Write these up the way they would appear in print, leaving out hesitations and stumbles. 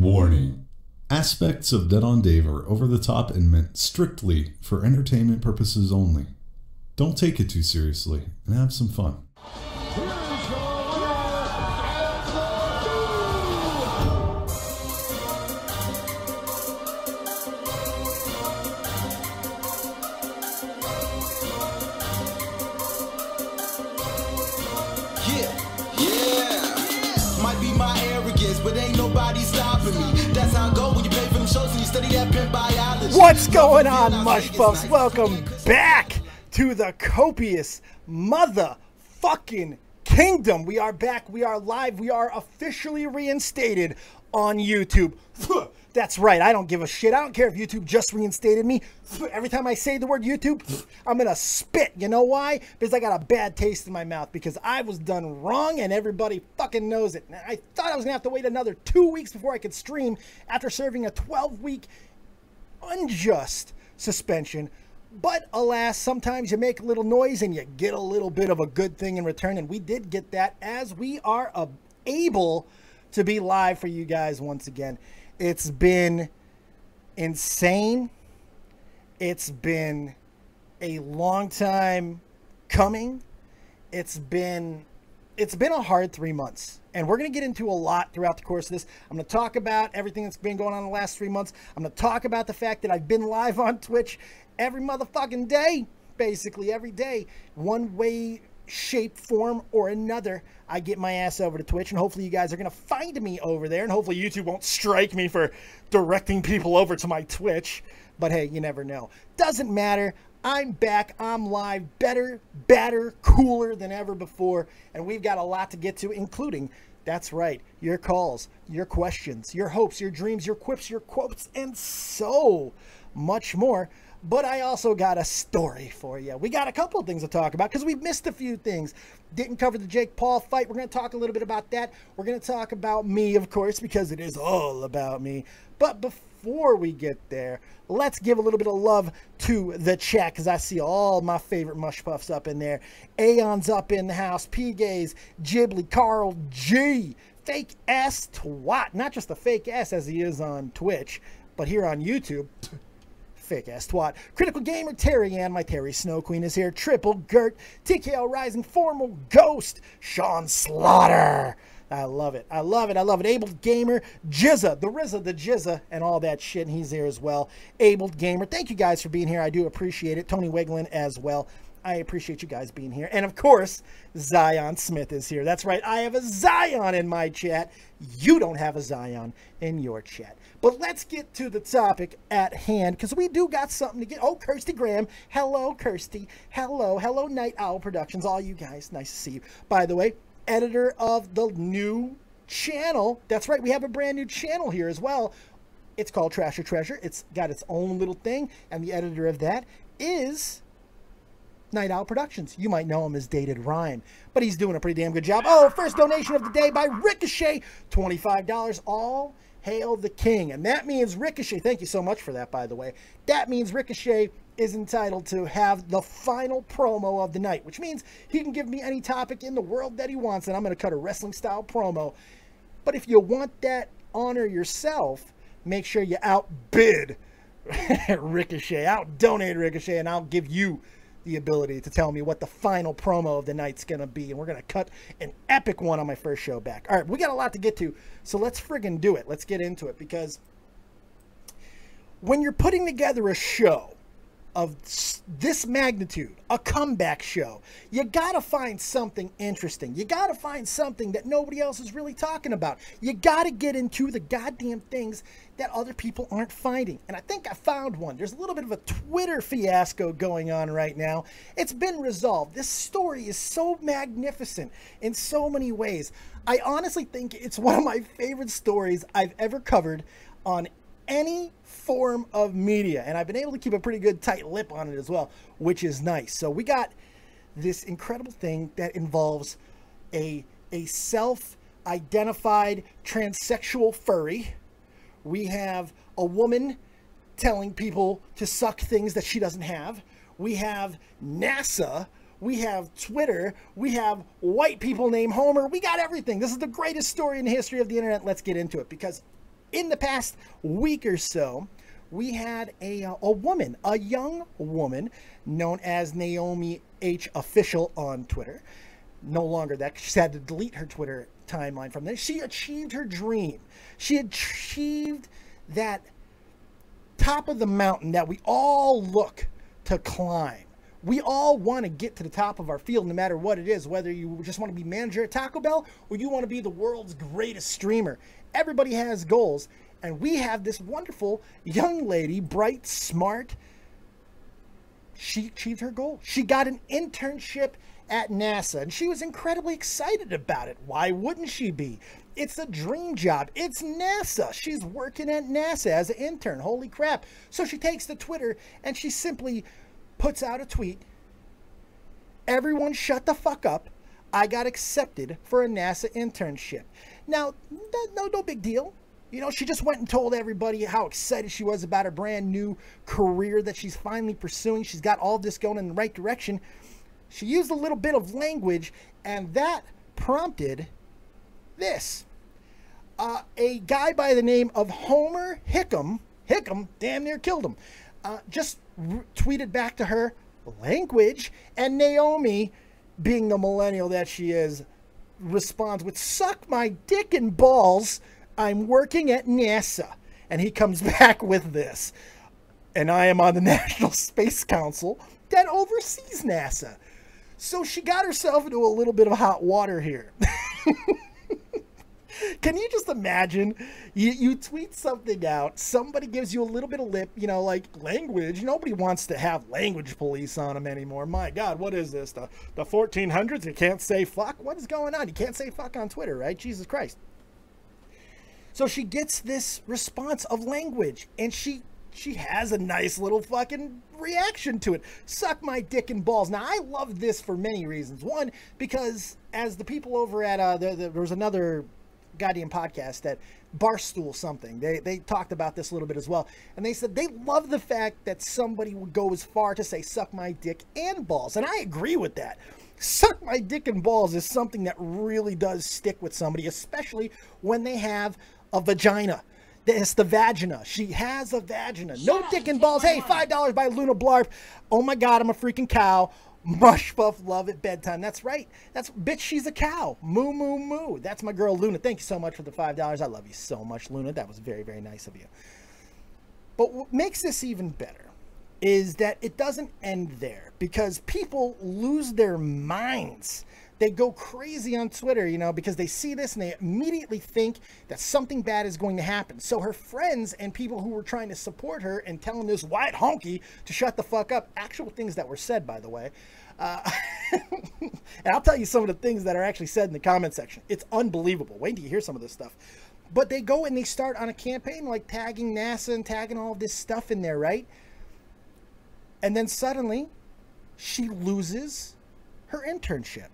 Warning. Aspects of Dead on Dave are over the top and meant strictly for entertainment purposes only. Don't take it too seriously and have some fun. What's going on, Mush Puffs? Welcome back to the copious motherfucking kingdom. We are back. We are live. We are officially reinstated on YouTube. That's right. I don't give a shit. I don't care if YouTube just reinstated me. Every time I say the word YouTube, I'm going to spit. You know why? Because I got a bad taste in my mouth because I was done wrong and everybody fucking knows it. I thought I was going to have to wait another 2 weeks before I could stream after serving a 12-week unjust suspension. But alas, sometimes you make a little noise and you get a little bit of a good thing in return. And we did get that as we are able to be live for you guys once again. It's been insane. It's been a long time coming. It's been a hard 3 months. And we're going to get into a lot throughout the course of this. I'm going to talk about everything that's been going on in the last 3 months. I'm going to talk about the fact that I've been live on Twitch every motherfucking day, basically every day. One way, shape, form, or another, I get my ass over to Twitch. And hopefully you guys are going to find me over there. And hopefully YouTube won't strike me for directing people over to my Twitch. But hey, you never know. Doesn't matter. I'm back, I'm live, better, badder, cooler than ever before, and we've got a lot to get to, including, that's right, your calls, your questions, your hopes, your dreams, your quips, your quotes, and so much more. But I also got a story for you. We got a couple of things to talk about because we've missed a few things. Didn't cover the Jake Paul fight. We're going to talk a little bit about that. We're going to talk about me, of course, because it is all about me. But before we get there, let's give a little bit of love to the chat because I see all my favorite Mush Puffs up in there. Aeon's up in the house. P-Gaze, Ghibli, Carl G, Fake Ass Twat. Not just a fake ass as he is on Twitch, but here on YouTube. Fake ass twat. Critical Gamer, Terry Ann, my Terry Snow Queen is here. Triple Gert, TKO Rising, Formal Ghost, Sean Slaughter. I love it. I love it. I love it. Abled Gamer, Jizza, the RZA, the Jizza, and all that shit. And he's here as well. Abled Gamer. Thank you guys for being here. I do appreciate it. Tony Wiglin as well. I appreciate you guys being here. And of course, Zion Smith is here. That's right. I have a Zion in my chat. You don't have a Zion in your chat. But let's get to the topic at hand because we do got something to get. Oh, Kirsty Graham. Hello, Kirsty. Hello. Hello, Night Owl Productions. All you guys. Nice to see you. By the way, editor of the new channel. That's right. We have a brand new channel here as well. It's called Trash or Treasure. It's got its own little thing. And the editor of that is Night Owl Productions. You might know him as Dated Rhyme, but he's doing a pretty damn good job. Oh, first donation of the day by Ricochet, $25. All hail the king. And that means Ricochet, thank you so much for that, by the way. That means Ricochet is entitled to have the final promo of the night, which means he can give me any topic in the world that he wants, and I'm going to cut a wrestling style promo. But if you want that honor yourself, make sure you outbid Ricochet, outdonate Ricochet, and I'll give you the ability to tell me what the final promo of the night's gonna be, and we're gonna cut an epic one on my first show back. All right, we got a lot to get to, so let's friggin' do it. Let's get into it, because when you're putting together a show of this magnitude, a comeback show, you gotta find something interesting. You gotta find something that nobody else is really talking about. You gotta get into the goddamn things that other people aren't finding. And I think I found one. There's a little bit of a Twitter fiasco going on right now. It's been resolved. This story is so magnificent in so many ways. I honestly think it's one of my favorite stories I've ever covered on any form of media, and I've been able to keep a pretty good tight lip on it as well, which is nice. So we got this incredible thing that involves a self-identified transsexual furry. We have a woman telling people to suck things that she doesn't have. We have NASA. We have Twitter. We have white people named Homer. We got everything. This is the greatest story in the history of the internet. Let's get into it, because In the past week or so, we had a woman, a young woman known as Naomi H. Official on Twitter. No longer that. She had to delete her Twitter timeline from there. She achieved her dream. She achieved that top of the mountain that we all look to climb. We all want to get to the top of our field no matter what it is, whether you just want to be manager at Taco Bell or you want to be the world's greatest streamer. Everybody has goals, and we have this wonderful young lady, bright, smart. She achieved her goal. She got an internship at NASA, and she was incredibly excited about it. Why wouldn't she be? It's a dream job. It's NASA. She's working at NASA as an intern. Holy crap. So she takes to Twitter, and she simply puts out a tweet. Everyone shut the fuck up. I got accepted for a NASA internship. Now, no big deal. You know, she just went and told everybody how excited she was about her brand new career that she's finally pursuing. She's got all this going in the right direction. She used a little bit of language, and that prompted this. A guy by the name of Homer Hickam, damn near killed him, just tweeted back to her, language, and Naomi, being the millennial that she is, responds with, suck my dick and balls, I'm working at NASA. And he comes back with this, and I am on the National Space Council that oversees NASA. So she got herself into a little bit of hot water here. Can you just imagine? You tweet something out, somebody gives you a little bit of lip, you know, like language. Nobody wants to have language police on them anymore. My God, what is this? The 1400s? You can't say fuck? What is going on? You can't say fuck on Twitter, right? Jesus Christ. So she gets this response of language, and she has a nice little fucking reaction to it. Suck my dick and balls. Now, I love this for many reasons. One, because as the people over at, there was another goddamn podcast that Barstool something, they talked about this a little bit as well, and they said they love the fact that somebody would go as far to say suck my dick and balls, and I agree with that. Suck my dick and balls is something that really does stick with somebody, especially when they have a vagina. It's the vagina. She has a vagina. No dick and balls. Hey, $5 by Luna Blarf. Oh my God, I'm a freaking cow. Mush puff love at bedtime. That's right. That's bitch. She's a cow. Moo moo moo. That's my girl Luna. Thank you so much for the $5. I love you so much, Luna. That was very, very nice of you. But what makes this even better is that it doesn't end there, because people lose their minds. They go crazy on Twitter, you know, because they see this and they immediately think that something bad is going to happen. So her friends and people who were trying to support her and telling this white honky to shut the fuck up, actual things that were said, by the way. And I'll tell you some of the things that are actually said in the comment section. It's unbelievable. Wait till you hear some of this stuff. But they go and they start on a campaign like tagging NASA and tagging all this stuff in there, right? And then suddenly she loses her internship.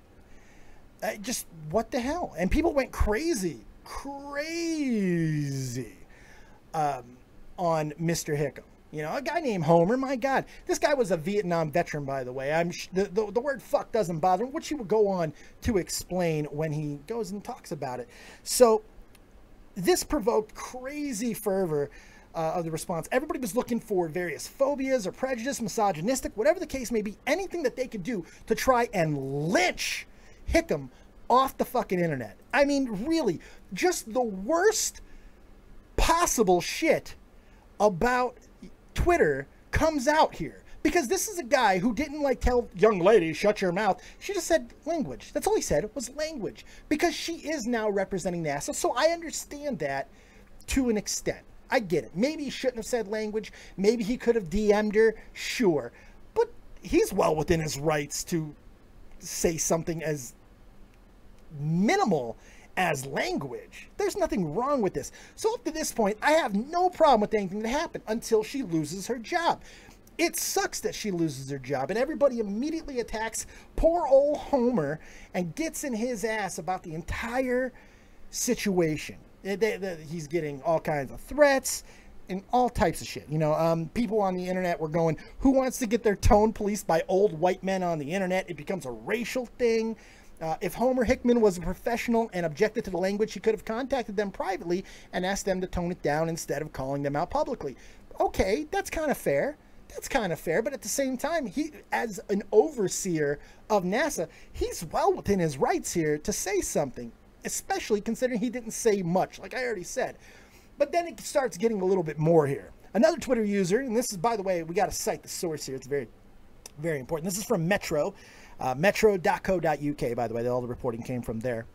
Just what the hell? And people went crazy on Mr. Hickam. You know, a guy named Homer. My God, this guy was a Vietnam veteran, by the way. The word fuck doesn't bother him, which he will go on to explain when he goes and talks about it. So this provoked crazy fervor of the response. Everybody was looking for various phobias or prejudice, misogynistic, whatever the case may be, anything that they could do to try and lynch Hickam off the fucking internet. I mean, really, just the worst possible shit about Twitter comes out here, because this is a guy who didn't like tell young lady shut your mouth. She just said language. That's all he said was language, because she is now representing NASA. So I understand that to an extent. I get it. Maybe he shouldn't have said language. Maybe he could have DM'd her. Sure. But he's well within his rights to say something as minimal as language. There's nothing wrong with this. So up to this point, I have no problem with anything that happened until she loses her job. It sucks that she loses her job, and everybody immediately attacks poor old Homer and gets in his ass about the entire situation. He's getting all kinds of threats and all types of shit. You know, people on the internet were going, who wants to get their tone policed by old white men on the internet? It becomes a racial thing. If Homer Hickman was a professional and objected to the language, he could have contacted them privately and asked them to tone it down instead of calling them out publicly. Okay, that's kind of fair. That's kind of fair, but at the same time, he, as an overseer of NASA, he's well within his rights here to say something, especially considering he didn't say much, like I already said. But then it starts getting a little bit more here. Another Twitter user, and this is, by the way, we got to cite the source here. It's very, very important. This is from Metro, metro.co.uk, by the way. All the reporting came from there.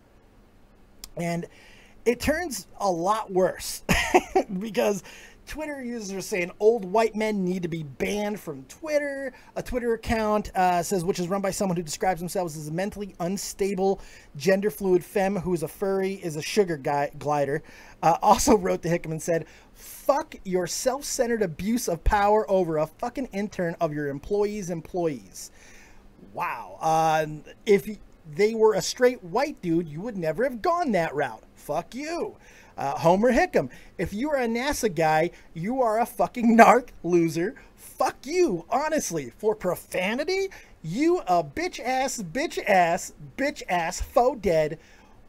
And it turns a lot worse because Twitter users are saying old white men need to be banned from Twitter. A Twitter account says, which is run by someone who describes themselves as a mentally unstable, gender fluid femme who is a furry, is a sugar glider. Also wrote to Hickman and said, fuck your self-centered abuse of power over a fucking intern of your employees. Wow. If they were a straight white dude, you would never have gone that route. Fuck you. Homer Hickam, if you are a NASA guy, you are a fucking narc loser. Fuck you, honestly. For profanity, you a bitch ass, faux dead,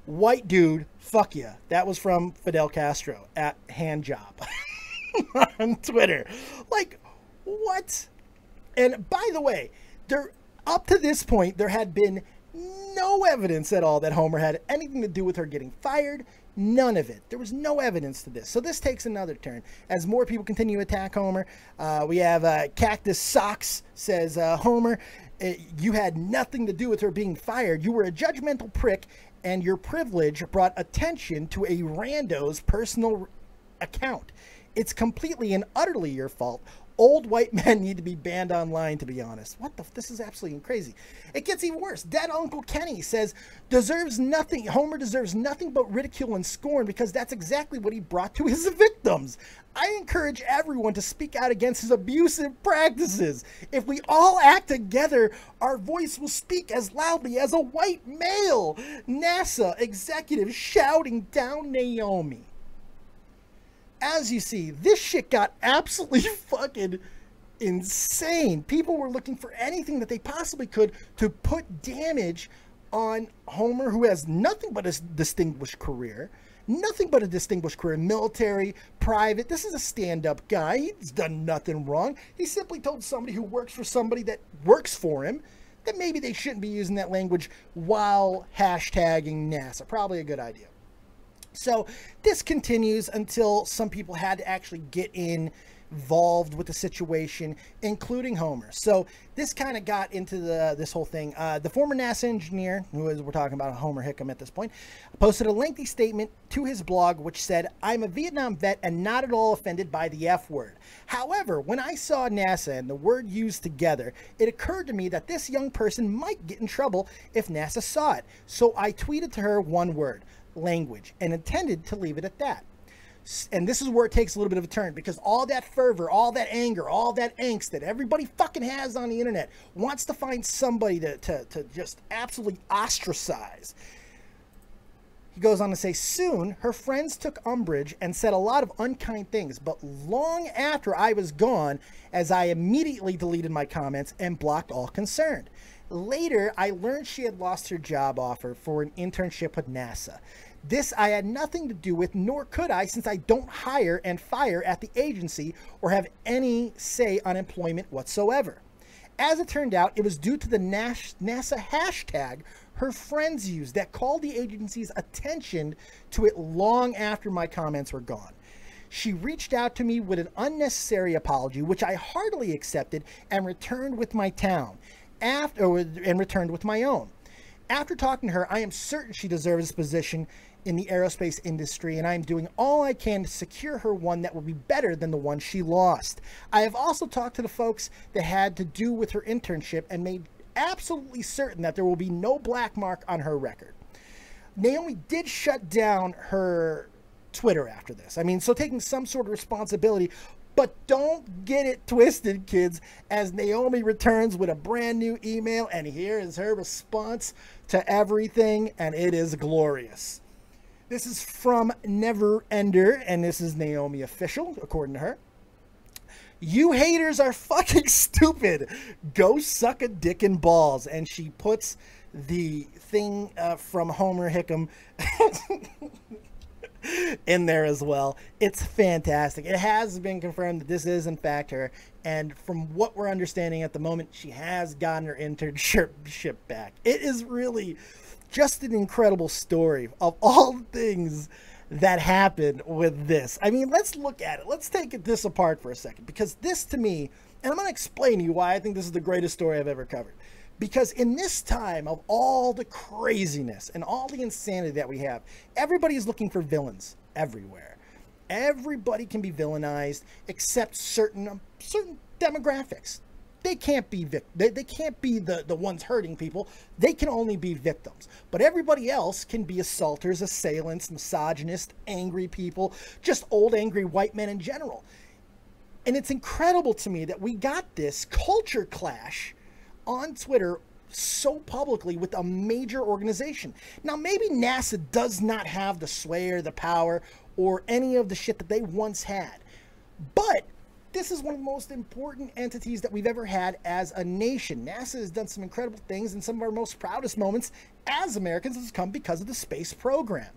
white dude. Fuck you. That was from Fidel Castro at Handjob on Twitter. Like, what? And by the way, up to this point, there had been no evidence at all that Homer had anything to do with her getting fired. None of it. There was no evidence to this. So this takes another turn as more people continue to attack Homer. We have Cactus Socks says, Homer, you had nothing to do with her being fired. You were a judgmental prick, and your privilege brought attention to a rando's personal account. It's completely and utterly your fault. Old white men need to be banned online, to be honest. What the? This is absolutely crazy. It gets even worse. Dead Uncle Kenny says, Homer deserves nothing but ridicule and scorn because that's exactly what he brought to his victims. I encourage everyone to speak out against his abusive practices. If we all act together, our voice will speak as loudly as a white male. NASA executive shouting down Naomi. As you see, this shit got absolutely fucking insane. People were looking for anything that they possibly could to put damage on Homer, who has nothing but a distinguished career. Nothing but a distinguished career. Military, private. This is a stand-up guy. He's done nothing wrong. He simply told somebody who works for somebody that works for him that maybe they shouldn't be using that language while hashtagging NASA. Probably a good idea. So this continues until some people had to actually get involved with the situation, including Homer. So this kind of got into this whole thing. The former NASA engineer, who is, we're talking about Homer Hickam at this point, posted a lengthy statement to his blog which said, I'm a Vietnam vet and not at all offended by the F word. However, when I saw NASA and the word used together, it occurred to me that this young person might get in trouble if NASA saw it. So I tweeted to her one word, language, and intended to leave it at that. And this is where it takes a little bit of a turn, because all that fervor, all that anger, all that angst that everybody fucking has on the internet wants to find somebody to just absolutely ostracize. He goes on to say, soon her friends took umbrage and said a lot of unkind things, but long after I was gone, as I immediately deleted my comments and blocked all concerned. Later, I learned she had lost her job offer for an internship with NASA. This I had nothing to do with, nor could I, since I don't hire and fire at the agency or have any say on employment whatsoever. As it turned out, it was due to the NASA hashtag her friends used that called the agency's attention to it long after my comments were gone. She reached out to me with an unnecessary apology, which I heartily accepted and returned with my own. After talking to her, I am certain she deserves this position in the aerospace industry, and I am doing all I can to secure her one that will be better than the one she lost. I have also talked to the folks that had to do with her internship and made absolutely certain that there will be no black mark on her record. Naomi did shut down her Twitter after this. I mean, so taking some sort of responsibility. But don't get it twisted, kids, as Naomi returns with a brand new email, and here is her response to everything, and it is glorious. This is from Never Ender, and this is Naomi official, according to her. You haters are fucking stupid. Go suck a dick and balls. And she puts the thing from Homer Hickam in there as well. It's fantastic. It has been confirmed that this is in fact her, and from what we're understanding at the moment, she has gotten her internship back. It is really just an incredible story of all the things that happened with this. I mean, let's look at it. Let's take this apart for a second, because this to me, and I'm going to explain to you why I think this is the greatest story I've ever covered. Because in this time of all the craziness and all the insanity that we have, everybody is looking for villains everywhere. Everybody can be villainized except certain demographics. They can't be they can't be the ones hurting people. They can only be victims. But everybody else can be assaulters, assailants, misogynists, angry people, just old angry white men in general. And it's incredible to me that we got this culture clash on Twitter so publicly with a major organization. Now, maybe NASA does not have the sway or the power or any of the shit that they once had, but this is one of the most important entities that we've ever had as a nation. NASA has done some incredible things, and some of our most proudest moments as Americans has come because of the space program.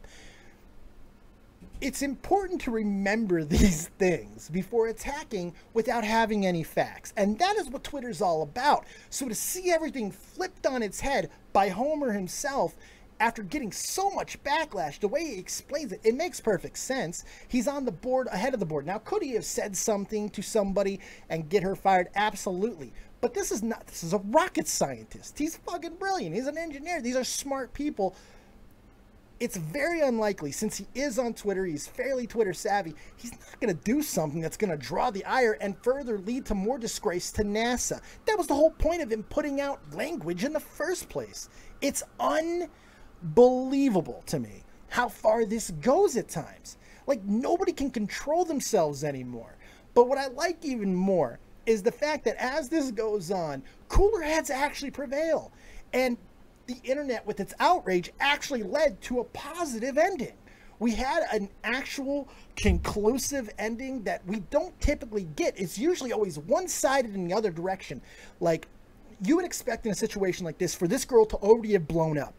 It's important to remember these things before attacking without having any facts. And that is what Twitter's all about. So to see everything flipped on its head by Homer himself after getting so much backlash, the way he explains it, it makes perfect sense. He's on the board, ahead of the board. Now, could he have said something to somebody and get her fired? Absolutely. But this is a rocket scientist. He's fucking brilliant. He's an engineer. These are smart people. It's very unlikely, since he is on Twitter, he's fairly Twitter savvy, he's not going to do something that's going to draw the ire and further lead to more disgrace to NASA. That was the whole point of him putting out language in the first place. It's unbelievable to me how far this goes at times. Like, nobody can control themselves anymore. But what I like even more is the fact that as this goes on, cooler heads actually prevail. And the internet, with its outrage, actually led to a positive ending. We had an actual conclusive ending that we don't typically get. It's usually always one-sided in the other direction. Like, you would expect in a situation like this for this girl to already have blown up,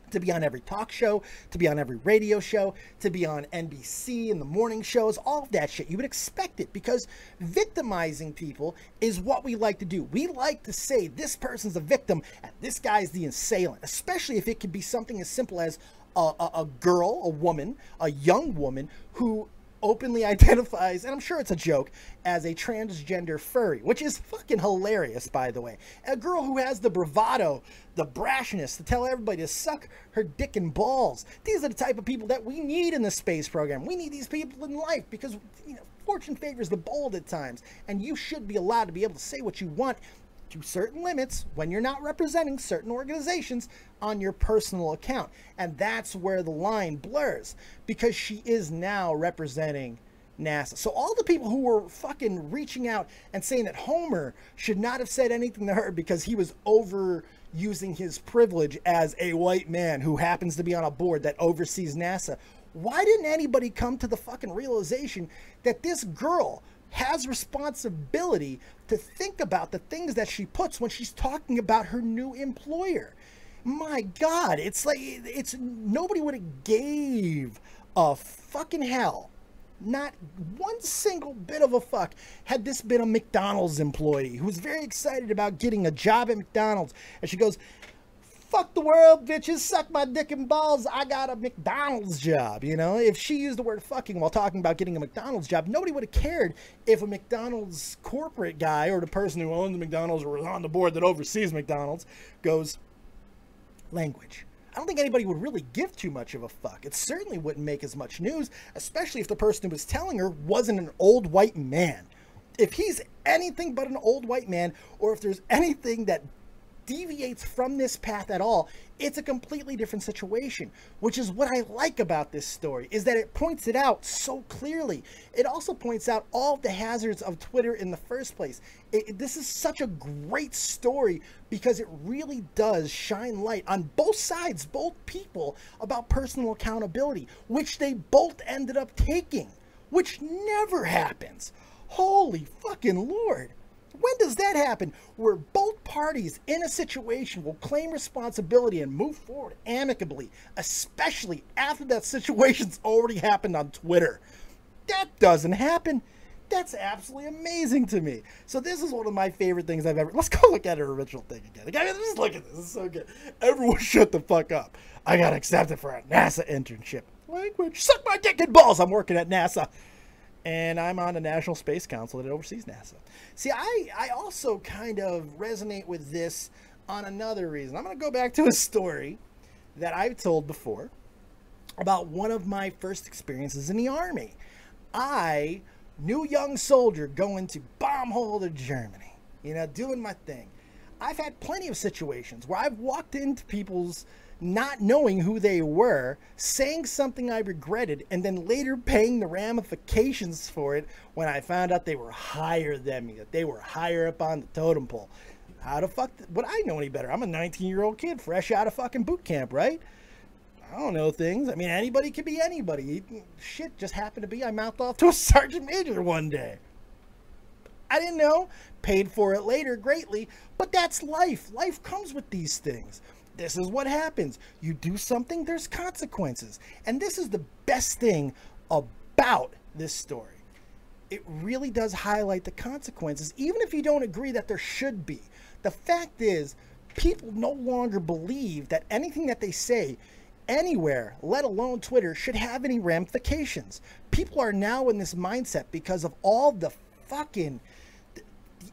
to be on every talk show, to be on every radio show, to be on NBC in the morning shows, all of that shit. You would expect it, because victimizing people is what we like to do. We like to say this person's a victim and this guy's the assailant, especially if it could be something as simple as a girl, a woman, a young woman who openly identifies, and I'm sure it's a joke, as a transgender furry, which is fucking hilarious, by the way. A girl who has the bravado, the brashness to tell everybody to suck her dick and balls. These are the type of people that we need in the space program. We need these people in life because, you know, fortune favors the bold at times, and you should be allowed to be able to say what you want to certain limits when you're not representing certain organizations on your personal account. And that's where the line blurs, because she is now representing NASA. So all the people who were fucking reaching out and saying that Homer should not have said anything to her because he was overusing his privilege as a white man who happens to be on a board that oversees NASA, why didn't anybody come to the fucking realization that this girl has responsibility to think about the things that she puts when she's talking about her new employer? My God, it's like, it's nobody would have gave a fucking hell, not one single bit of a fuck, had this been a McDonald's employee who's very excited about getting a job at McDonald's, and she goes, fuck the world, bitches, suck my dick and balls, I got a McDonald's job, you know? If she used the word fucking while talking about getting a McDonald's job, nobody would have cared if a McDonald's corporate guy or the person who owns McDonald's or was on the board that oversees McDonald's goes, language. I don't think anybody would really give too much of a fuck. It certainly wouldn't make as much news, especially if the person who was telling her wasn't an old white man. If he's anything but an old white man, or if there's anything that deviates from this path at all, it's a completely different situation, which is what I like about this story, is that it points it out so clearly. It also points out all of the hazards of Twitter in the first place. This is such a great story because it really does shine light on both sides, both people, about personal accountability, which they both ended up taking, which never happens. Holy fucking Lord. When does that happen? Where both parties in a situation will claim responsibility and move forward amicably, especially after that situation's already happened on Twitter. That doesn't happen. That's absolutely amazing to me. So this is one of my favorite things I've ever... Let's go look at her original thing again. Like, just look at this. This is so good. Everyone shut the fuck up. I got accepted for a NASA internship. Language. Suck my dick and balls. I'm working at NASA. And I'm on the National Space Council that oversees NASA. See, I also kind of resonate with this on another reason. I'm going to go back to a story that I've told before about one of my first experiences in the Army. I... new young soldier going to bomb hole to Germany, you know, doing my thing. I've had plenty of situations where I've walked into people's not knowing who they were, saying something I regretted, and then later paying the ramifications for it when I found out they were higher than me, that they were higher up on the totem pole. How the fuck would I know any better? I'm a 19-year-old kid fresh out of fucking boot camp, right? I don't know things. I mean, anybody could be anybody. Shit just happened to be I mouthed off to a sergeant major one day. I didn't know. Paid for it later greatly. But that's life. Life comes with these things. This is what happens. You do something, there's consequences. And this is the best thing about this story. It really does highlight the consequences, even if you don't agree that there should be. The fact is, people no longer believe that anything that they say anywhere, let alone Twitter, should have any ramifications. People are now in this mindset because of all the fucking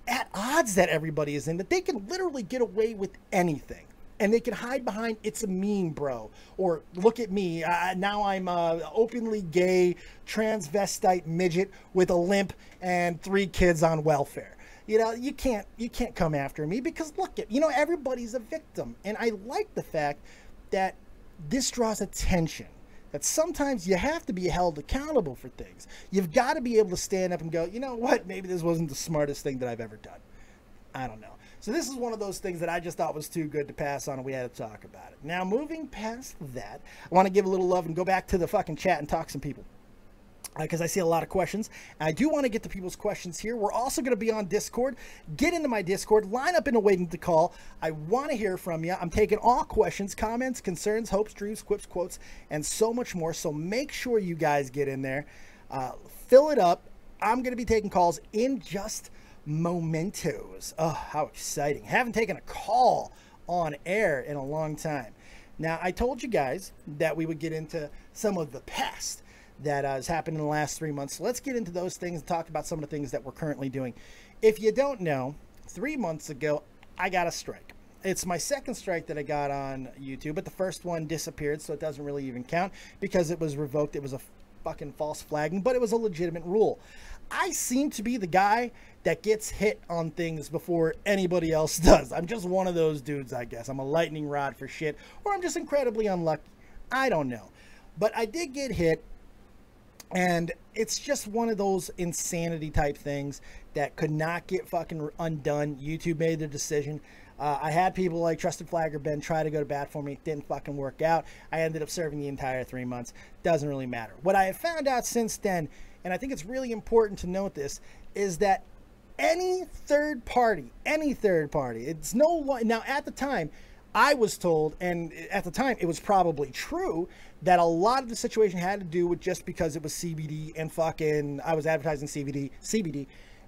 at odds that everybody is in, that they can literally get away with anything. And they can hide behind, it's a meme, bro. Or look at me, now I'm a openly gay transvestite midget with a limp and 3 kids on welfare. You know, you can't come after me because look at, you know, everybody's a victim. And I like the fact that this draws attention, that sometimes you have to be held accountable for things. You've got to be able to stand up and go, you know what, maybe this wasn't the smartest thing that I've ever done. I don't know. So this is one of those things that I just thought was too good to pass on, and we had to talk about it. Now, moving past that, I want to give a little love and go back to the fucking chat and talk to some people, because I see a lot of questions. I do want to get to people's questions here. We're also going to be on Discord. Get into my Discord. Line up in a waiting to call. I want to hear from you. I'm taking all questions, comments, concerns, hopes, dreams, quips, quotes, and so much more. So make sure you guys get in there. Fill it up. I'm going to be taking calls in just momentos. Oh, how exciting. Haven't taken a call on air in a long time. Now, I told you guys that we would get into some of the past that has happened in the last 3 months. So let's get into those things and talk about some of the things that we're currently doing. If you don't know, 3 months ago, I got a strike. It's my second strike that I got on YouTube, but the first one disappeared, so it doesn't really even count because it was revoked. It was a fucking false flagging, but it was a legitimate rule. I seem to be the guy that gets hit on things before anybody else does. I'm just one of those dudes, I guess. I'm a lightning rod for shit, or I'm just incredibly unlucky. I don't know. But I did get hit, and it's just one of those insanity type things that could not get fucking undone. YouTube made the decision. I had people like Trusted Flagger Ben try to go to bat for me. It didn't fucking work out. I ended up serving the entire 3 months. Doesn't really matter. What I have found out since then, and I think it's really important to note this, is that any third party, it's no, now at the time, I was told, and at the time it was probably true, that a lot of the situation had to do with just because it was CBD and fucking, I was advertising CBD,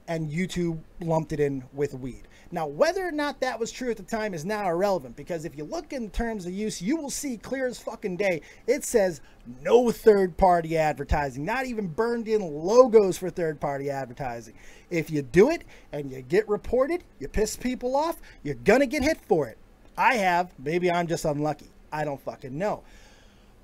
and YouTube lumped it in with weed. Now, whether or not that was true at the time is now irrelevant, because if you look in terms of use, you will see clear as fucking day, it says no third-party advertising, not even burned in logos for third-party advertising. If you do it and you get reported, you piss people off, you're gonna get hit for it. I have, maybe I'm just unlucky. I don't fucking know.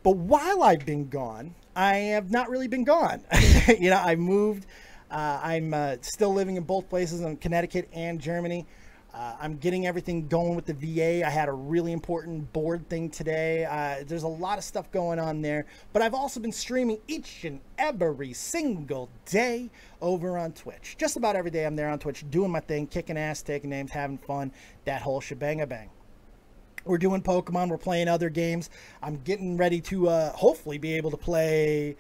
But while I've been gone, I have not really been gone. You know, I moved. I'm still living in both places, in Connecticut and Germany. I'm getting everything going with the VA. I had a really important board thing today. There's a lot of stuff going on there. But I've also been streaming each and every single day over on Twitch. Just about every day I'm there on Twitch, doing my thing, kicking ass, taking names, having fun, that whole shebang-a-bang. We're doing Pokemon. We're playing other games. I'm getting ready to hopefully be able to play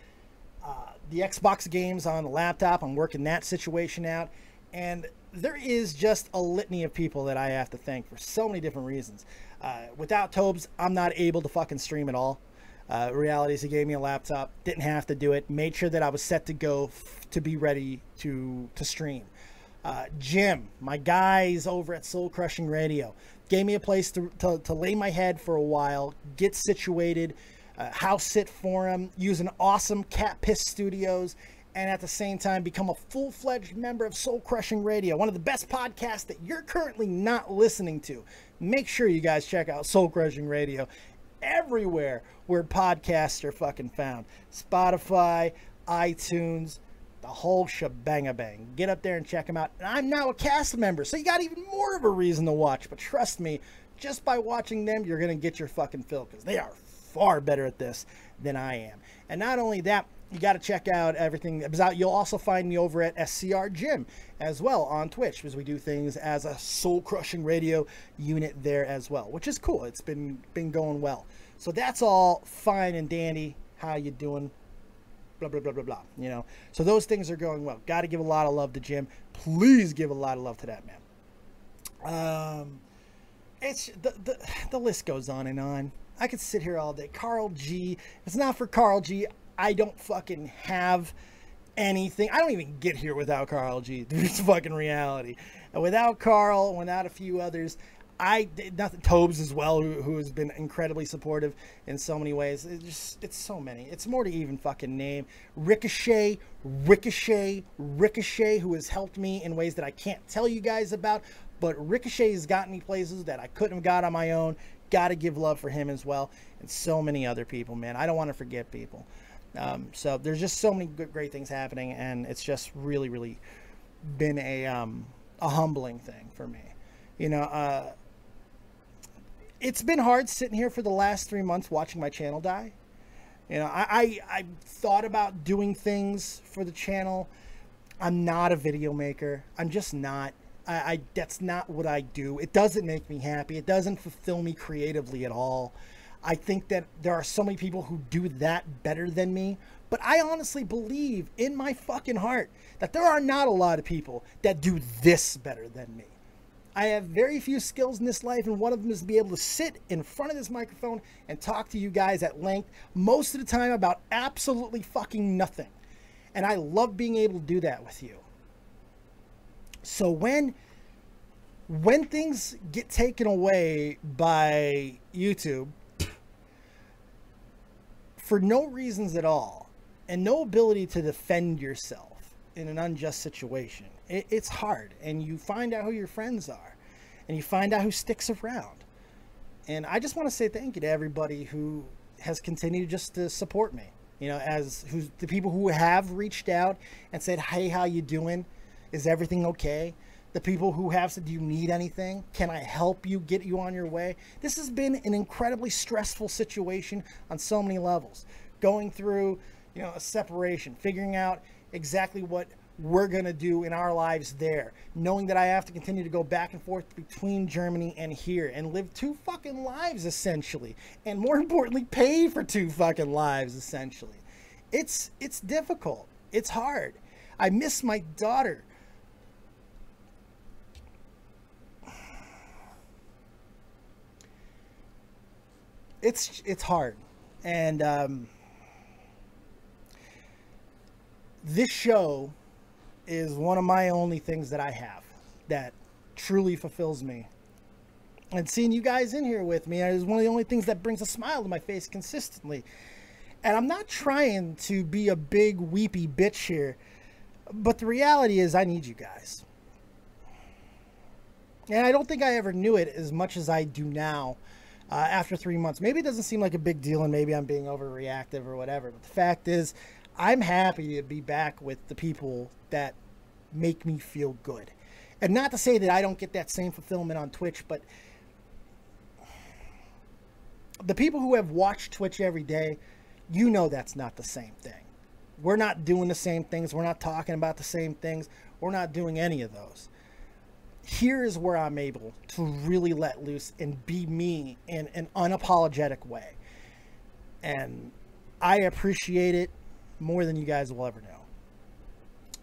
the Xbox games on the laptop. I'm working that situation out. And there is just a litany of people that I have to thank for so many different reasons. Without Tobes, I'm not able to fucking stream at all. Reality is he gave me a laptop, didn't have to do it, made sure that I was set to go to be ready to stream. Jim, my guys over at Soul Crushing Radio, gave me a place to lay my head for a while, get situated, house sit for him, use an awesome Cat Piss Studios, and at the same time become a full-fledged member of Soul Crushing Radio, one of the best podcasts that you're currently not listening to. Make sure you guys check out Soul Crushing Radio everywhere where podcasts are fucking found. Spotify, iTunes, the whole shebang-a-bang. Get up there and check them out. And I'm now a cast member, so you got even more of a reason to watch. But trust me, just by watching them, you're going to get your fucking fill, because they are far better at this than I am. And not only that, you got to check out everything. You'll also find me over at SCR Gym as well on Twitch, because we do things as a Soul Crushing Radio unit there as well, which is cool. It's been going well. So that's all fine and dandy. How you doing? Blah, blah, blah, blah, blah. You know, so those things are going well. Got to give a lot of love to Jim. Please give a lot of love to that man. It's the list goes on and on. I could sit here all day. Carl G. If it's not for Carl G, I don't fucking have anything. I don't even get here without Carl G. It's fucking reality. And without Carl, without a few others, nothing. Tobes as well, who has been incredibly supportive in so many ways. It's so many. It's more to even fucking name. Ricochet, who has helped me in ways that I can't tell you guys about. But Ricochet has gotten me places that I couldn't have got on my own. Got to give love for him as well, and so many other people, man. I don't want to forget people. So there's just so many great things happening, and it's just really, really been a humbling thing for me. You know, it's been hard sitting here for the last 3 months watching my channel die. You know, I thought about doing things for the channel. I'm not a video maker. I'm just not. That's not what I do. It doesn't make me happy. It doesn't fulfill me creatively at all. I think that there are so many people who do that better than me, but I honestly believe in my fucking heart that there are not a lot of people that do this better than me. I have very few skills in this life, and one of them is to be able to sit in front of this microphone and talk to you guys at length, most of the time about absolutely fucking nothing. And I love being able to do that with you. So when things get taken away by YouTube for no reasons at all, and no ability to defend yourself in an unjust situation, it's hard. And you find out who your friends are, and you find out who sticks around. And I just want to say thank you to everybody who has continued just to support me. You know, the people who have reached out and said, "Hey, how you doing? Is everything okay?" The people who have said, "Do you need anything? Can I help you, get you on your way?" This has been an incredibly stressful situation on so many levels. Going through, you know, a separation, figuring out exactly what we're going to do in our lives there. Knowing that I have to continue to go back and forth between Germany and here and live 2 fucking lives, essentially. And more importantly, pay for 2 fucking lives, essentially. It's difficult. It's hard. I miss my daughter. It's hard. And this show is one of my only things that I have that truly fulfills me. And seeing you guys in here with me is one of the only things that brings a smile to my face consistently. And I'm not trying to be a big weepy bitch here, but the reality is I need you guys. And I don't think I ever knew it as much as I do now. After 3 months. Maybe it doesn't seem like a big deal, and maybe I'm being overreactive or whatever, but the fact is I'm happy to be back with the people that make me feel good. And not to say that I don't get that same fulfillment on Twitch, but the people who have watched Twitch every day, you know that's not the same thing. We're not doing the same things. We're not talking about the same things. We're not doing any of those. Here is where I'm able to really let loose and be me in an unapologetic way. And I appreciate it more than you guys will ever know.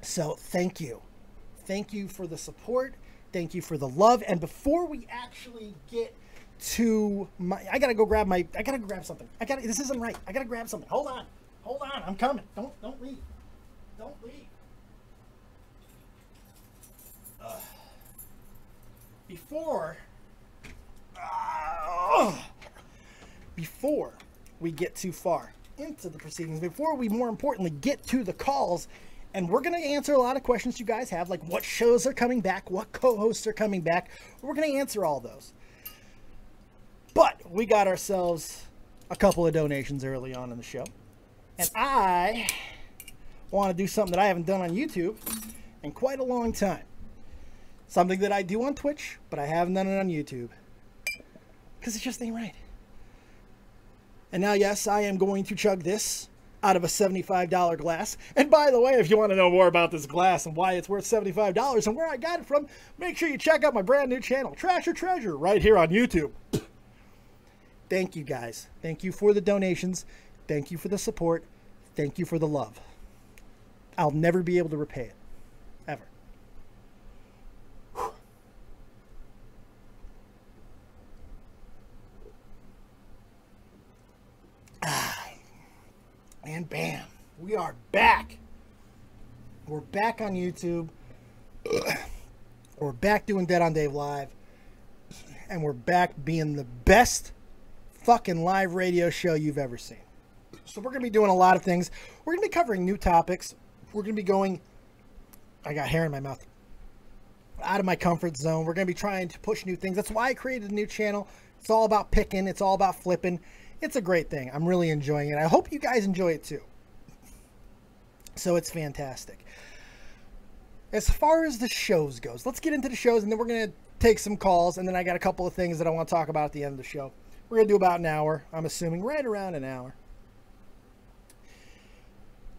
So thank you. Thank you for the support. Thank you for the love. And before we actually get to my, I gotta grab something. This isn't right. I gotta grab something. Hold on. I'm coming. Don't leave. Don't leave. Before we get too far into the proceedings, before we more importantly get to the calls, and we're going to answer a lot of questions you guys have, like what shows are coming back, what co-hosts are coming back. We're going to answer all those. But we got ourselves a couple of donations early on in the show, and I want to do something that I haven't done on YouTube in quite a long time. Something that I do on Twitch, but I haven't done it on YouTube because it just ain't right. And now, yes, I am going to chug this out of a $75 glass. And by the way, if you want to know more about this glass and why it's worth $75 and where I got it from, make sure you check out my brand new channel, Trash or Treasure, right here on YouTube. Thank you, guys. Thank you for the donations. Thank you for the support. Thank you for the love. I'll never be able to repay it. Ever. And bam, we are back. We're back on YouTube. We're back doing Dead on Dave Live. And we're back being the best fucking live radio show you've ever seen. So we're going to be doing a lot of things. We're going to be covering new topics. We're going to be going, I got hair in my mouth, out of my comfort zone. We're going to be trying to push new things. That's why I created a new channel. It's all about picking. It's all about flipping. It's a great thing. I'm really enjoying it. I hope you guys enjoy it too. So it's fantastic. As far as the shows goes, let's get into the shows, and then we're going to take some calls, and then I got a couple of things that I want to talk about at the end of the show. We're going to do about an hour. I'm assuming right around an hour.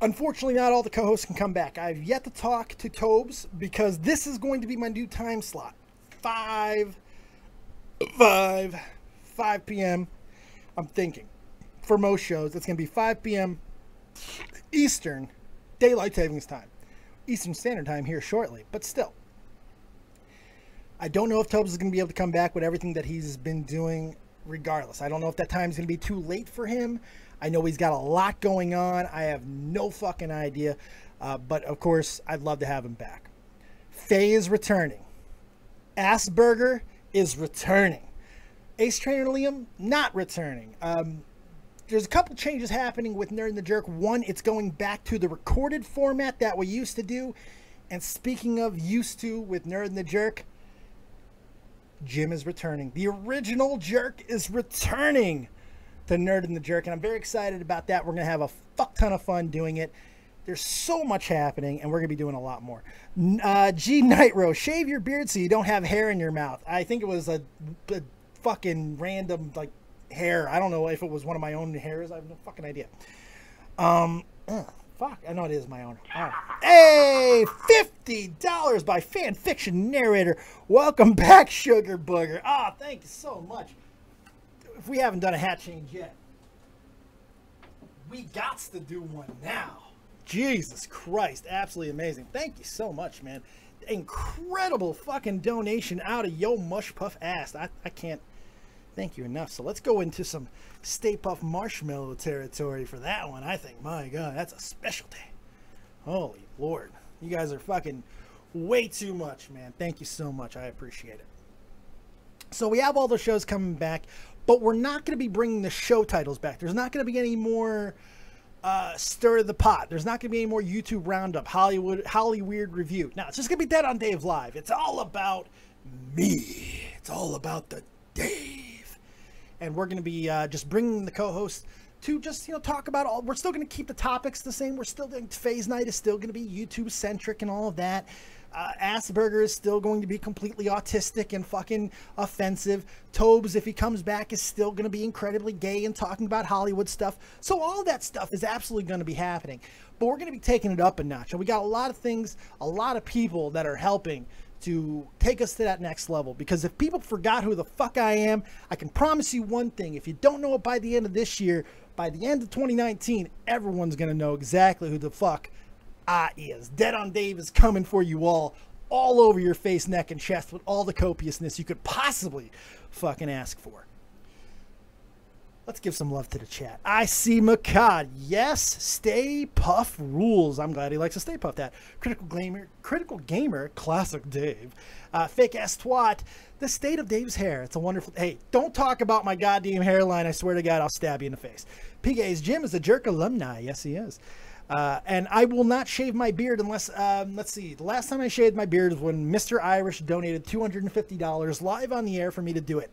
Unfortunately, not all the co-hosts can come back. I've yet to talk to Tobes because this is going to be my new time slot. 5 p.m. I'm thinking, for most shows, it's going to be 5 p.m. Eastern Daylight Savings Time. Eastern Standard Time here shortly, but still. I don't know if Tobes is going to be able to come back with everything that he's been doing regardless. I don't know if that time is going to be too late for him. I know he's got a lot going on. I have no fucking idea. But, of course, I'd love to have him back. Faye is returning. Assburger is returning. Ace Trainer Liam, not returning. There's a couple changes happening with Nerd and the Jerk. One, it's going back to the recorded format that we used to do. And speaking of used to with Nerd and the Jerk, Jim is returning. The original Jerk is returning to Nerd and the Jerk. And I'm very excited about that. We're going to have a fuck ton of fun doing it. There's so much happening, and we're going to be doing a lot more. G Nitro, shave your beard so you don't have hair in your mouth. I think it was a fucking random like hair. I don't know if it was one of my own hairs. I have no fucking idea. Fuck, I know it is my own. Right. Hey, $50 by Fan Fiction Narrator. Welcome back, Sugar Booger. Ah, thank you so much. If we haven't done a hat change yet, we gots to do one now. Jesus Christ, absolutely amazing. Thank you so much, man. Incredible fucking donation out of yo mush puff ass. I can't thank you enough. So let's go into some Stay Puft Marshmallow territory for that one. I think, my God, that's a specialty. Holy Lord. You guys are fucking way too much, man. Thank you so much. I appreciate it. So we have all the shows coming back, but we're not going to be bringing the show titles back. There's not going to be any more Stir the Pot. There's not going to be any more YouTube Roundup, Hollyweird Review. No, it's just going to be Dead on Dave Live. It's all about me. It's all about the Dave. And we're going to be just bringing the co-hosts to just, talk about all. We're still going to keep the topics the same. We're still doing Phase Night is still going to be YouTube-centric and all of that. Assburger is still going to be completely autistic and fucking offensive. Tobes, if he comes back, is still going to be incredibly gay and talking about Hollywood stuff. So all that stuff is absolutely going to be happening. But we're going to be taking it up a notch. And we got a lot of things, a lot of people that are helping to take us to that next level. Because if people forgot who the fuck I am, I can promise you one thing. If you don't know it by the end of this year, by the end of 2019, everyone's going to know exactly who the fuck is. Dead on Dave is coming for you all all over your face, neck, and chest with all the copiousness you could possibly fucking ask for. Let's give some love to the chat. I see Makad. Yes, Stay Puff rules. I'm glad he likes a Stay Puff that. Critical Gamer, Classic Dave. Fake ass twat. The state of Dave's hair. It's a wonderful. Hey, don't talk about my goddamn hairline. I swear to God, I'll stab you in the face. PGA's Jim is a jerk alumni. Yes, he is. And I will not shave my beard unless, let's see, the last time I shaved my beard was when Mr. Irish donated $250 live on the air for me to do it.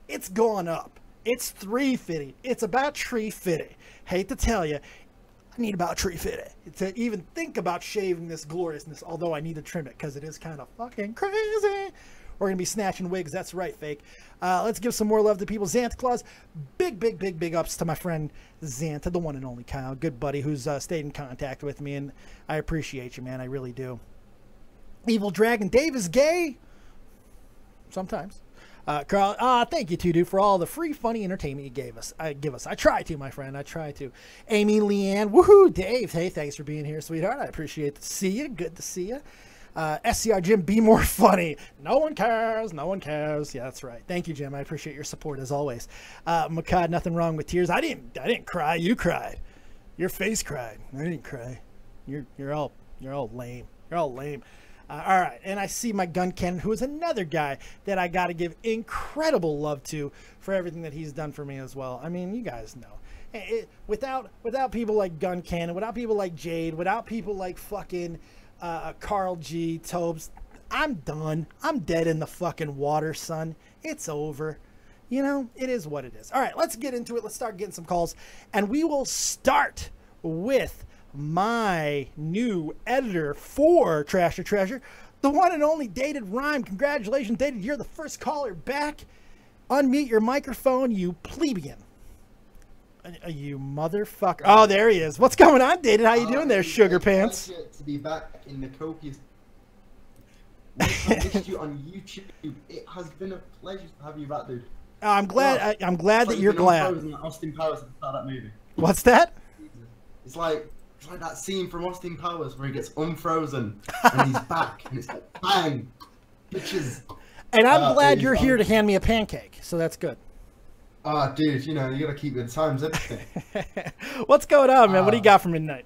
It's gone up. It's $350. It's about $350. Hate to tell you, I need about $350 to even think about shaving this gloriousness, although I need to trim it because it is kind of fucking crazy. We're going to be snatching wigs. That's right, fake. Let's give some more love to people. Zanta Claws. Big ups to my friend Zanta, the one and only Kyle. Good buddy who's stayed in contact with me, and I appreciate you, man. I really do. Evil Dragon. Dave is gay. Sometimes. Carl, thank you too, dude, for all the free, funny entertainment you give us. I try to, my friend. I try to. Amy Leanne. Woohoo, Dave. Hey, thanks for being here, sweetheart. I appreciate it. See you. Good to see you. SCR Jim, be more funny. No one cares. No one cares. Yeah, that's right. Thank you, Jim. I appreciate your support as always. Makad, nothing wrong with tears. I didn't cry. You cried. Your face cried. I didn't cry. You're all lame. You're all lame. All right, and I see my GunCannon, who is another guy that I got to give incredible love to for everything that he's done for me as well. I mean, you guys know. Without people like GunCannon, without people like Jade, without people like fucking Carl G, Tobes, I'm done. I'm dead in the fucking water, son. It's over. You know, it is what it is. All right, let's get into it. Let's start getting some calls, and we will start with my new editor for Trash or Treasure, the one and only Dated Rhyme. Congratulations, Dated. You're the first caller back. Unmute your microphone, you plebeian. You motherfucker. Oh, there he is. What's going on, Dated? How you doing there, sugar pants? To be back in the copious. I missed you on YouTube. It has been a pleasure to have you back, dude. I'm glad. I'm glad that you're glad. Austin Powers at the start of that movie. What's that? It's like that scene from Austin Powers where he gets unfrozen and he's back, and it's like bang, bitches. And I'm glad you're here to hand me a pancake, so that's good. Dude, you know, you gotta keep with the times, everything. What's going on, man? What do you got for midnight?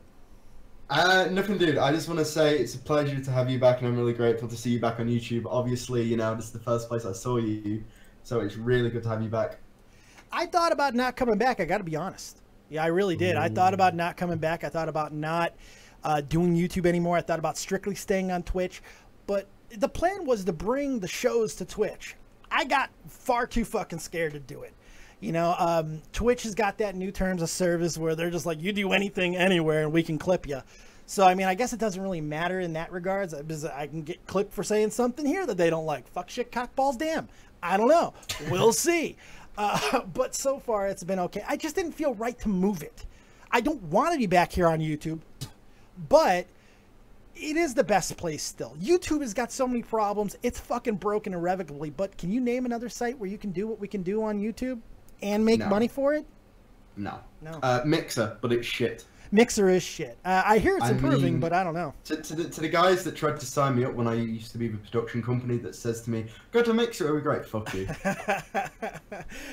Nothing, dude. I just want to say it's a pleasure to have you back, and I'm really grateful to see you back on YouTube. Obviously, you know, this is the first place I saw you, so it's really good to have you back. I thought about not coming back, I gotta be honest. Yeah, I really did. I thought about not coming back. I thought about not doing YouTube anymore. I thought about strictly staying on Twitch. But the plan was to bring the shows to Twitch. I got far too fucking scared to do it. You know, Twitch has got that new terms of service where they're just like, you do anything anywhere and we can clip you. So, I mean, I guess it doesn't really matter in that regards, because I can get clipped for saying something here that they don't like. Fuck, shit, cock, balls, damn. I don't know. We'll see. But so far it's been okay. I just didn't feel right to move it. I don't want to be back here on YouTube, but it is the best place still. YouTube has got so many problems. It's fucking broken irrevocably, but can you name another site where you can do what we can do on YouTube and make money for it? No. No. Mixer, but it's shit. Mixer is shit. I hear it's improving, but I don't know. To the guys that tried to sign me up when I used to be with a production company that says to me, go to Mixer, it'll be great. Fuck you.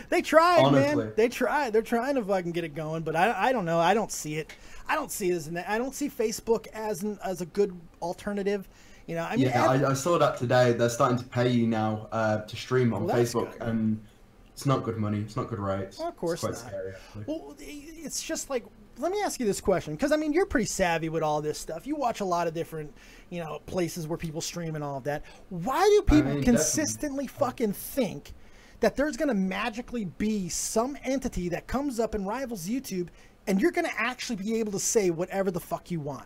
They tried, honestly, man. They tried. They're trying to fucking get it going, but I don't know. I don't see it. I don't see it as I don't see Facebook as a good alternative. You know, I mean, yeah, I saw that today. They're starting to pay you now to stream on Facebook, and it's not good money. It's not good rates. Well, of course it's quite not. scary, actually. Well, it's just like, let me ask you this question, because I mean, you're pretty savvy with all this stuff. You watch a lot of different, you know, places where people stream and all of that. Why do people consistently fucking think that there's going to magically be some entity that comes up and rivals YouTube, and you're going to actually be able to say whatever the fuck you want?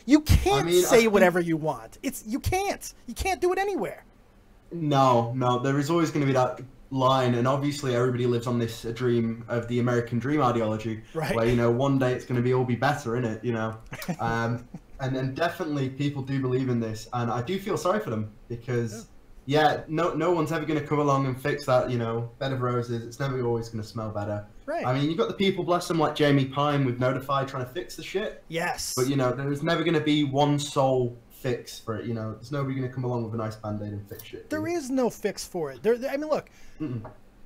You can't say whatever you want. You can't. You can't do it anywhere. No. There is always going to be that line, and obviously everybody lives on this dream of the American dream ideology, right? Where, you know, one day it's going to all be better, innit? You know, and then definitely people do believe in this, and I do feel sorry for them because, yeah, no one's ever going to come along and fix that. You know, bed of roses. It's never always going to smell better. Right. I mean, you've got the people, bless them, like Jamie Pine with Notify trying to fix the shit. Yes. But, you know, there's never going to be one soul fix for it. You know, there's nobody going to come along with a nice band-aid and fix it. There is no fix for it. I mean, look,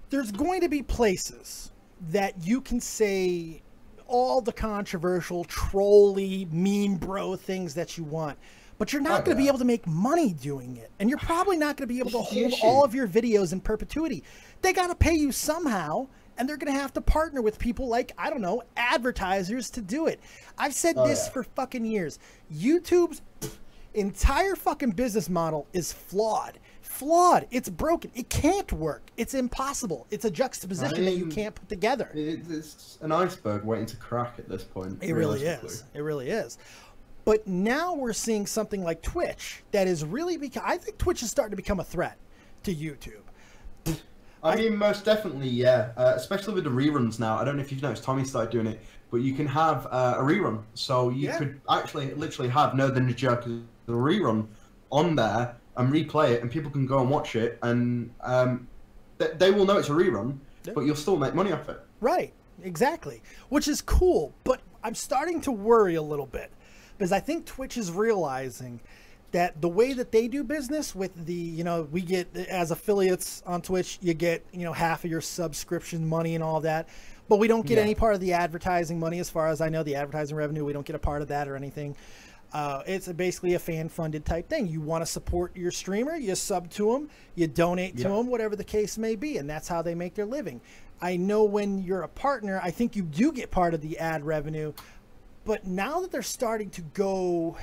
there's going to be places that you can say all the controversial, trolly, meme bro things that you want, but you're not going to be able to make money doing it. And you're probably not going to be able to hold all of your videos in perpetuity. They got to pay you somehow, and they're going to have to partner with people like, I don't know, advertisers to do it. I've said this for fucking years. YouTube's entire fucking business model is flawed. It's broken. It can't work. It's impossible. It's a juxtaposition that you can't put together. It's an iceberg waiting to crack at this point. It really is. It really is. But now we're seeing something like Twitch that is really I think Twitch is starting to become a threat to YouTube. I mean, most definitely, yeah. Especially with the reruns now. I don't know if you've noticed, Tommy started doing it, but you can have a rerun. So you could actually literally have No the Jerk as a rerun on there and replay it, and people can go and watch it, and they will know it's a rerun, but you'll still make money off it. Right, exactly. Which is cool, but I'm starting to worry a little bit, because I think Twitch is realizing that the way that they do business with the, you know, we get, as affiliates on Twitch, you get, you know, half of your subscription money and all that, but we don't get any part of the advertising money. As far as I know, the advertising revenue, we don't get a part of that or anything. It's basically a fan-funded type thing. You want to support your streamer, you sub to them, you donate to them, whatever the case may be, and that's how they make their living. I know when you're a partner, I think you do get part of the ad revenue, but now that they're starting to go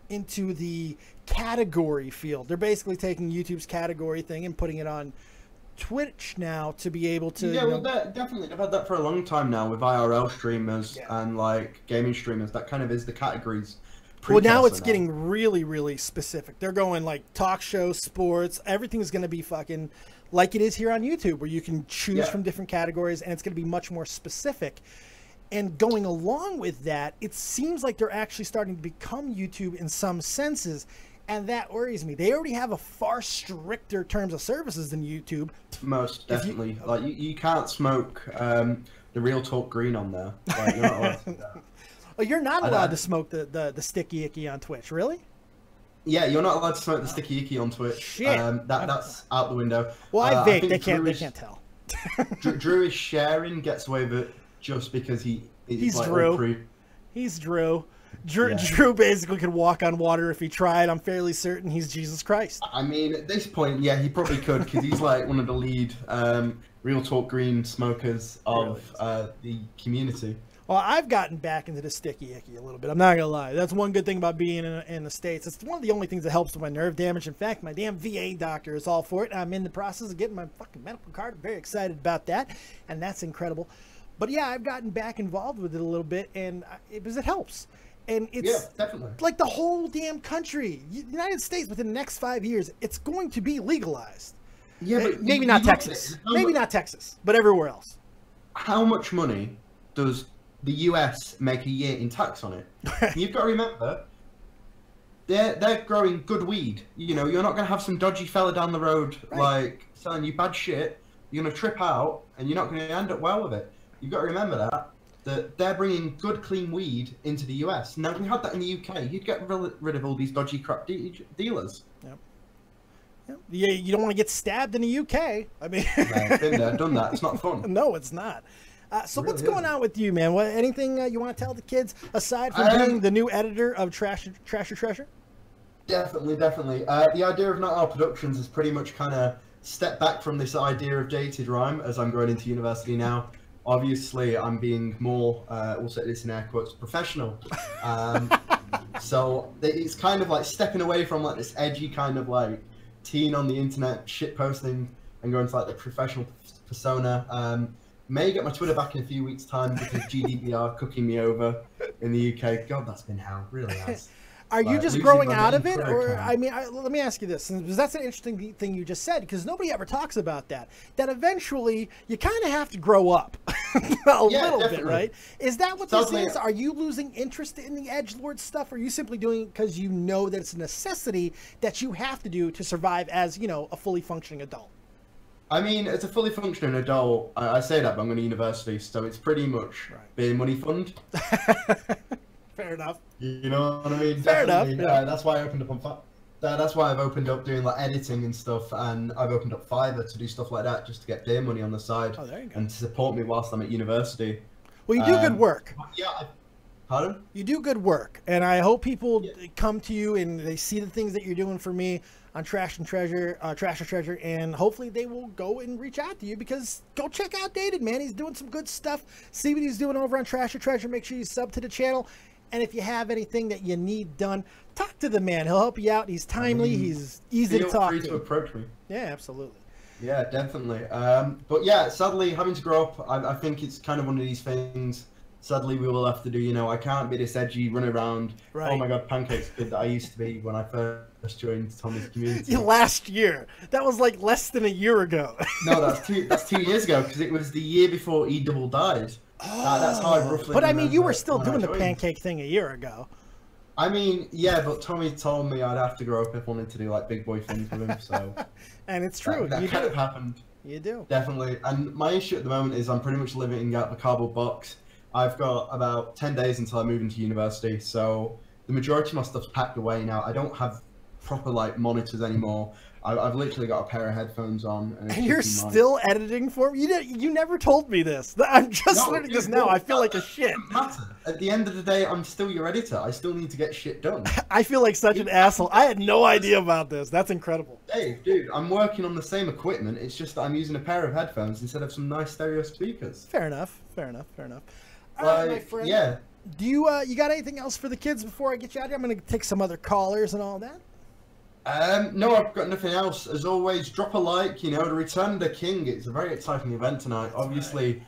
into the category field, they're basically taking YouTube's category thing and putting it on Twitch now to be able to... Yeah, well, definitely. They've had that for a long time now with IRL streamers and, like, gaming streamers. That kind of is the categories. Well, now it's getting really, really specific. They're going like talk show, sports, everything's going to be fucking like it is here on YouTube, where you can choose from different categories, and it's going to be much more specific. And going along with that, it seems like they're actually starting to become YouTube in some senses, and that worries me. They already have a far stricter terms of services than YouTube. Most definitely. Like, you can't smoke the RealTalk green on there. Like, you're not allowed to do that. Oh, you're not allowed to smoke the sticky icky on Twitch, really? Yeah, you're not allowed to smoke the sticky icky on Twitch. Shit. That's out the window. Well, I vape. They can't tell. Drew is sharing gets away with it just because he's like Drew. He's Drew. Drew basically could walk on water if he tried. I'm fairly certain he's Jesus Christ. I mean, at this point, yeah, he probably could, because he's like one of the lead RealTalk green smokers of the community. Well, I've gotten back into the sticky icky a little bit. I'm not gonna lie. That's one good thing about being in the States. It's one of the only things that helps with my nerve damage. In fact, my damn VA doctor is all for it. I'm in the process of getting my fucking medical card. I'm very excited about that, and that's incredible. But yeah, I've gotten back involved with it a little bit, and because it helps. And it's definitely like the whole damn country, United States, within the next 5 years, it's going to be legalized. Yeah, but maybe not Texas. Maybe not Texas, but everywhere else. How much money does the US make a year in tax on it? You've got to remember, they're growing good weed. You know, you're not going to have some dodgy fella down the road like selling you bad shit. You're going to trip out, and you're not going to end up well with it. You've got to remember that they're bringing good, clean weed into the US. Now, if we had that in the UK, you'd get rid of all these dodgy crap dealers. Yep. Yeah, you don't want to get stabbed in the UK. I mean, been there, done that. It's not fun. No, it's not. So what's going on with you, man? Anything you want to tell the kids aside from being the new editor of Trash Your Treasure? Definitely. The idea of Night Owl Productions is pretty much kind of stepped back from this idea of dated rhyme as I'm going into university now. Obviously, I'm being more, we'll say this in air quotes, professional. So it's kind of like stepping away from like this edgy kind of like teen on the internet shit posting and going to like the professional persona. May get my Twitter back in a few weeks' time because GDPR cooking me over in the UK. God, that's been hell. Really has. Are you just growing out of it? Or, I mean, let me ask you this, because that's an interesting thing you just said, because nobody ever talks about that eventually you kind of have to grow up a little bit, right? Is that what this is? Are you losing interest in the edgelord stuff, or are you simply doing it because you know that it's a necessity that you have to do to survive as, you know, a fully functioning adult? I mean, as a fully functioning adult, I say that, but I'm going to university, so it's pretty much being money fund. Fair enough. You know what I mean? Fair Definitely. enough. Yeah. That's why I opened up that's why I've opened up doing like editing and stuff, and I've opened up Fiverr to do stuff like that, just to get beer money on the side. Oh, there you go. And to support me whilst I'm at university. Well, you do good work. Yeah. Pardon? You do good work, and I hope people come to you and they see the things that you're doing for me on Trash and Treasure, and hopefully they will go and reach out to you, because go check out Dated, man. He's doing some good stuff. See what he's doing over on Trash and Treasure. Make sure you sub to the channel, and if you have anything that you need done, talk to the man. He'll help you out. He's timely. He's easy to talk to. Feel free to approach me. Yeah, absolutely. Yeah, definitely. But yeah, sadly, having to grow up, I think it's kind of one of these things. Sadly, we will have to do, you know, I can't be this edgy, run around, oh my god, pancakes kid that I used to be when I first joined Tommy's community. Last year. That was like less than a year ago. No, that's 2 years ago, because it was the year before E-Double died. That's how I roughly But I mean, you were still doing the pancake thing a year ago. I mean, yeah, but Tommy told me I'd have to grow up if I wanted to do like big boy things with him, so... And it's true. That kind of happened. You do. Definitely. And my issue at the moment is I'm pretty much living out of a cardboard box. I've got about 10 days until I move into university, so the majority of my stuff's packed away now. I don't have proper like monitors anymore. I've literally got a pair of headphones on. And you're still editing for me? You never told me this. I'm just learning this now. I feel like a shit. It doesn't matter. At the end of the day, I'm still your editor. I still need to get shit done. I feel like such an asshole. I had no idea about this. That's incredible. Hey, dude, I'm working on the same equipment. It's just that I'm using a pair of headphones instead of some nice stereo speakers. Fair enough. Fair enough. Fair enough. All right, my friend. Yeah. Do you got anything else for the kids before I get you out here? I'm gonna take some other callers and all that. No, I've got nothing else. As always, drop a like. You know, the Return of the King. It's a very exciting event tonight. Obviously,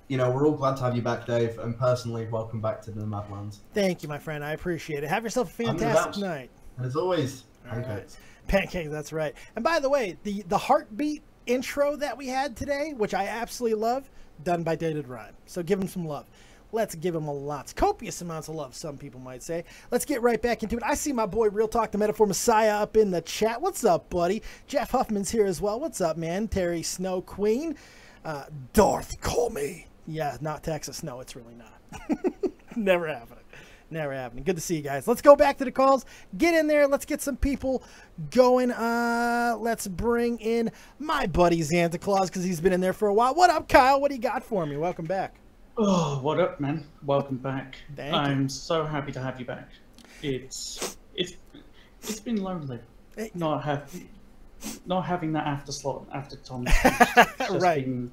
you know, we're all glad to have you back, Dave. And personally, welcome back to the Madlands. Thank you, my friend. I appreciate it. Have yourself a fantastic night. And as always, pancakes. Pancakes. That's right. And by the way, the heartbeat intro that we had today, which I absolutely love, done by DODLive. So give him some love. Let's give him copious amounts of love, some people might say. Let's get right back into it. I see my boy RealTalk, the Metaphor Messiah, up in the chat. What's up, buddy? Jeff Huffman's here as well. What's up, man? Terry Snow Queen. Darth, call me. Yeah, not Texas. No, it's really not. Never happening. Never happening. Good to see you guys. Let's go back to the calls. Get in there. Let's get some people going. Let's bring in my buddy Zanta Claws, because he's been in there for a while. What up, Kyle? What do you got for me? Welcome back. Oh, what up, man? Welcome back. I'm so happy to have you back. It's been lonely not having that after slot after Tom. Right. Been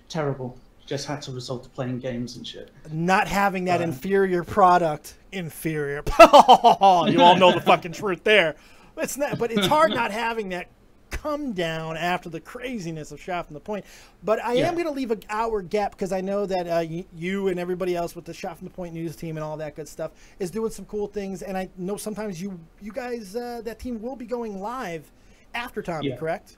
terrible. Just had to resort to playing games and shit. Not having that inferior product. Inferior. Oh, you all know the fucking truth there. It's not, but it's hard not having that come down after the craziness of Shot from the Point. But I am going to leave an hour gap, because I know that you and everybody else with the Shot from the Point news team and all that good stuff is doing some cool things. And I know sometimes you guys, that team will be going live after Tommy, correct?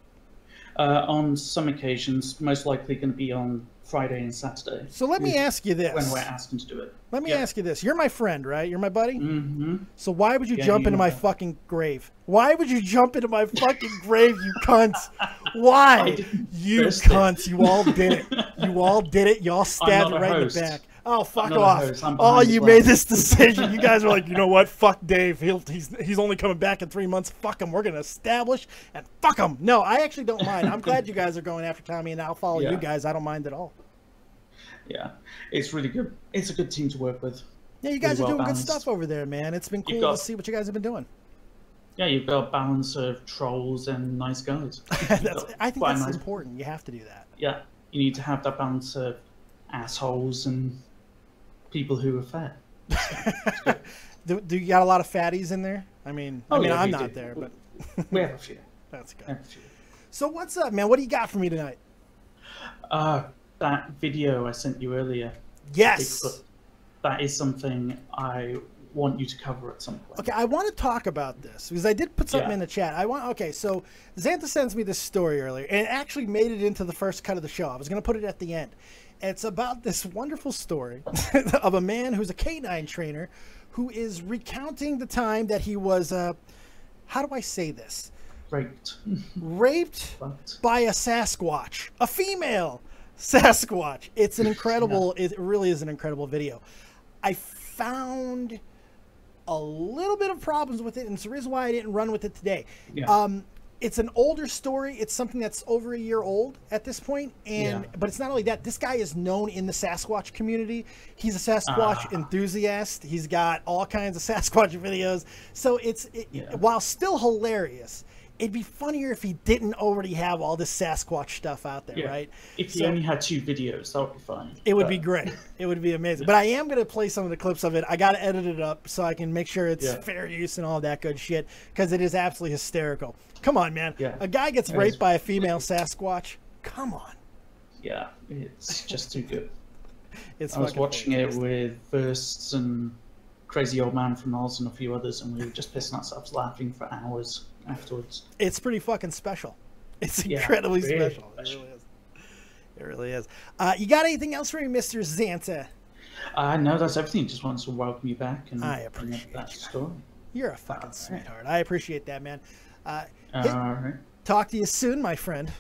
On some occasions, most likely going to be on Friday and Saturday. So let me ask you this. When we're asking to do it. Let me ask you this. You're my friend, right? You're my buddy? Mm-hmm. So why would you jump into my fucking grave? Why would you jump into my fucking grave, you cunts? Why? You cunts. You all did it. You all did it. You all stabbed it right in the back. Oh, fuck off. Oh, you made this decision. You guys were like, you know what? Fuck Dave. He's only coming back in 3 months. Fuck him. We're going to establish and fuck him. No, I actually don't mind. I'm glad you guys are going after Tommy, and I'll follow you guys. I don't mind at all. Yeah, it's really good. It's a good team to work with. Yeah, you guys are doing good stuff over there, man. It's been cool to see what you guys have been doing. Yeah, you've got a balance of trolls and nice guys. I think that's important. You have to do that. Yeah, you need to have that balance of assholes and people who are fair. Do you got a lot of fatties in there? I mean, I'm not there, but we have a few. That's good. So what's up, man? What do you got for me tonight? That video I sent you earlier. Yes. Bigfoot, that is something I want you to cover at some point. Okay, I want to talk about this because I did put something in the chat. Okay, so Zanta sends me this story earlier, and it actually made it into the first cut of the show. I was going to put it at the end. It's about this wonderful story of a man who's a canine trainer who is recounting the time that he was, how do I say this? Raped. Raped by a Sasquatch, a female Sasquatch. It's an incredible, it really is an incredible video. I found a little bit of problems with it, and it's the reason why I didn't run with it today. Yeah. It's an older story. It's something that's over a year old at this point, but it's not only that. This guy is known in the Sasquatch community. He's a Sasquatch enthusiast. He's got all kinds of Sasquatch videos. So while still hilarious, it'd be funnier if he didn't already have all this Sasquatch stuff out there, right? If he only had 2 videos, that would be fine. It would be great. It would be amazing. But I am going to play some of the clips of it. I got to edit it up so I can make sure it's fair use and all that good shit, because it is absolutely hysterical. Come on, man. Yeah. A guy gets raped by a female Sasquatch. Come on. Yeah, it's just too good. I was watching it with Bursts and Crazy Old Man from Oz and a few others, and we were just pissing ourselves laughing for hours afterwards. It's pretty fucking special. It's incredibly special. It really is. It really is. You got anything else for me, Mr. Zanta? No, that's everything. Just wanted to welcome you back. And I appreciate that story. You're a fucking sweetheart. I appreciate that, man. All right. Talk to you soon, my friend.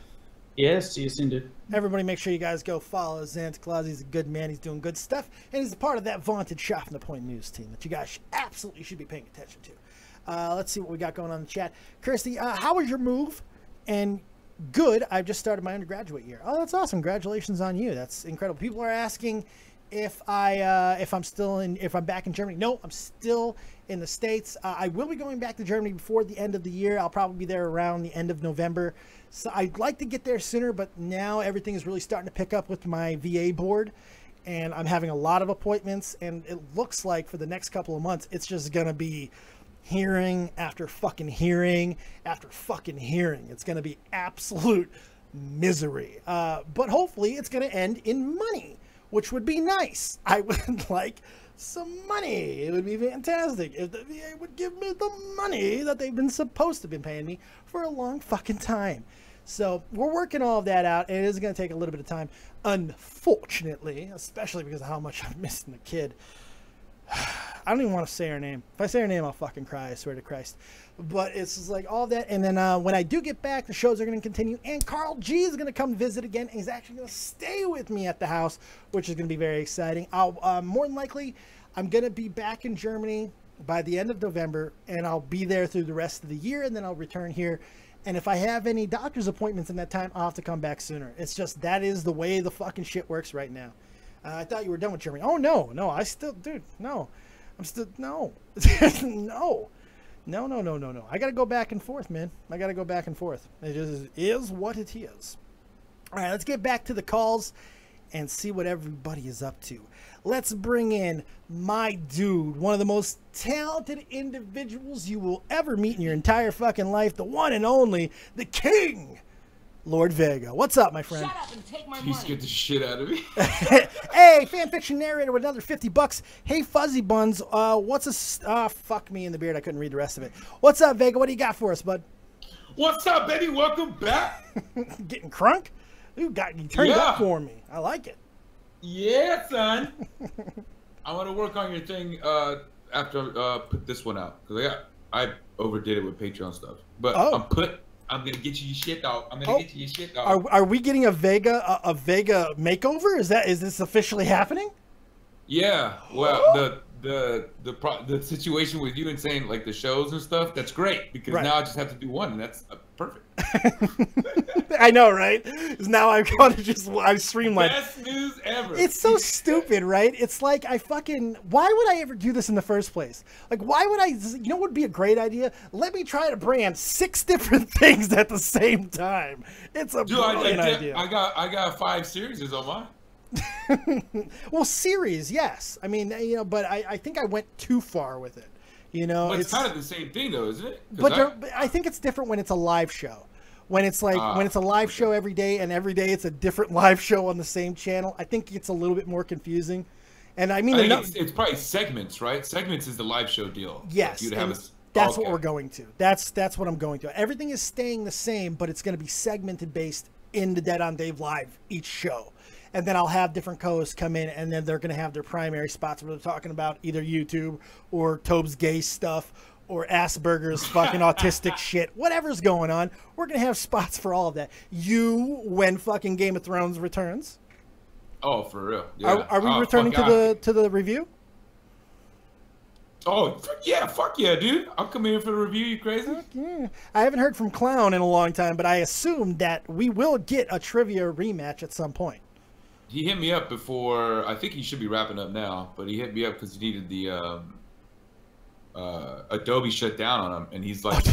Yes, see you soon, dude. Everybody make sure you guys go follow Zanta Claws. He's a good man. He's doing good stuff. And he's a part of that vaunted Shop from the Point News team that you guys absolutely should be paying attention to. Let's see what we got going on in the chat. Kirsty, how was your move? And good. I've just started my undergraduate year. Oh, that's awesome. Congratulations on you. That's incredible. People are asking if I'm back in Germany. No, I'm still in the States. I will be going back to Germany before the end of the year. I'll probably be there around the end of November. So I'd like to get there sooner, but now everything is really starting to pick up with my VA board, and I'm having a lot of appointments, and it looks like for the next couple of months, it's just going to be hearing after fucking hearing after fucking hearing. It's going to be absolute misery. But hopefully it's going to end in money, which would be nice. I would like some money. It would be fantastic if the VA would give me the money that they've been supposed to be paying me for a long fucking time. So we're working all of that out, and it is going to take a little bit of time, unfortunately, especially because of how much I'm missing the kid. I don't even want to say her name. If I say her name, I'll fucking cry, I swear to Christ. But it's just like all that. And then when I do get back, the shows are going to continue. And Carl G is going to come visit again. And he's actually going to stay with me at the house, which is going to be very exciting. I'll more than likely, I'm going to be back in Germany by the end of November. And I'll be there through the rest of the year. And then I'll return here. And if I have any doctor's appointments in that time, I'll have to come back sooner. It's just that is the way the fucking shit works right now. I thought you were done with Germany. Oh, no. I still, dude, no. I'm still, no. No. I got to go back and forth, man. I got to go back and forth. It just is what it is. All right, let's get back to the calls and see what everybody is up to. Let's bring in my dude, one of the most talented individuals you will ever meet in your entire fucking life, the one and only, the king, Lord Vega. What's up, my friend? Shut up and take my money. He scared the shit out of me. Hey, fanfiction narrator with another $50. Hey, Fuzzy Buns. What's a... fuck me in the beard. I couldn't read the rest of it. What's up, Vega? What do you got for us, bud? What's up, baby? Welcome back. Getting crunk? You turned up for me. I like it. Yeah, son. I want to work on your thing after put this one out, because I overdid it with Patreon stuff. But I'm gonna get you your shit out. I'm gonna get you your shit out. Are we getting a Vega makeover? Is this officially happening? Yeah. Well, the situation with you and saying like the shows and stuff, that's great, because now I just have to do one, and that's perfect. I know, right? Because now I've got to I streamlined. Best news ever. It's so stupid, right? It's like why would I ever do this in the first place? Like, why would you know what would be a great idea? Let me try to brand 6 different things at the same time. It's a brilliant idea. I got 5 series on mine. Well, series, yes. I mean, but I think I went too far with it. But it's kind of the same thing, though, isn't it? But I think it's different when it's a live show. When it's like when it's a live show every day, and every day it's a different live show on the same channel, I think it's a little bit more confusing. And I mean, it's probably segments, right? Segments is the live show deal. Yes, that's what we're going to. That's what I'm going to. Everything is staying the same, but it's going to be segmented based in the DODLive each show. And then I'll have different co-hosts come in, and then they're going to have their primary spots where they're talking about either YouTube or Tobes' gay stuff or Assburger's fucking autistic shit. Whatever's going on, we're going to have spots for all of that. When fucking Game of Thrones returns. Oh, for real? Yeah. Are we returning to the review? Oh, fuck yeah, dude. I'll come here for the review, you crazy? Yeah. I haven't heard from Clown in a long time, but I assume that we will get a trivia rematch at some point. He hit me up before, I think he should be wrapping up now, but he hit me up because he needed the Adobe shut down on him, and he's like,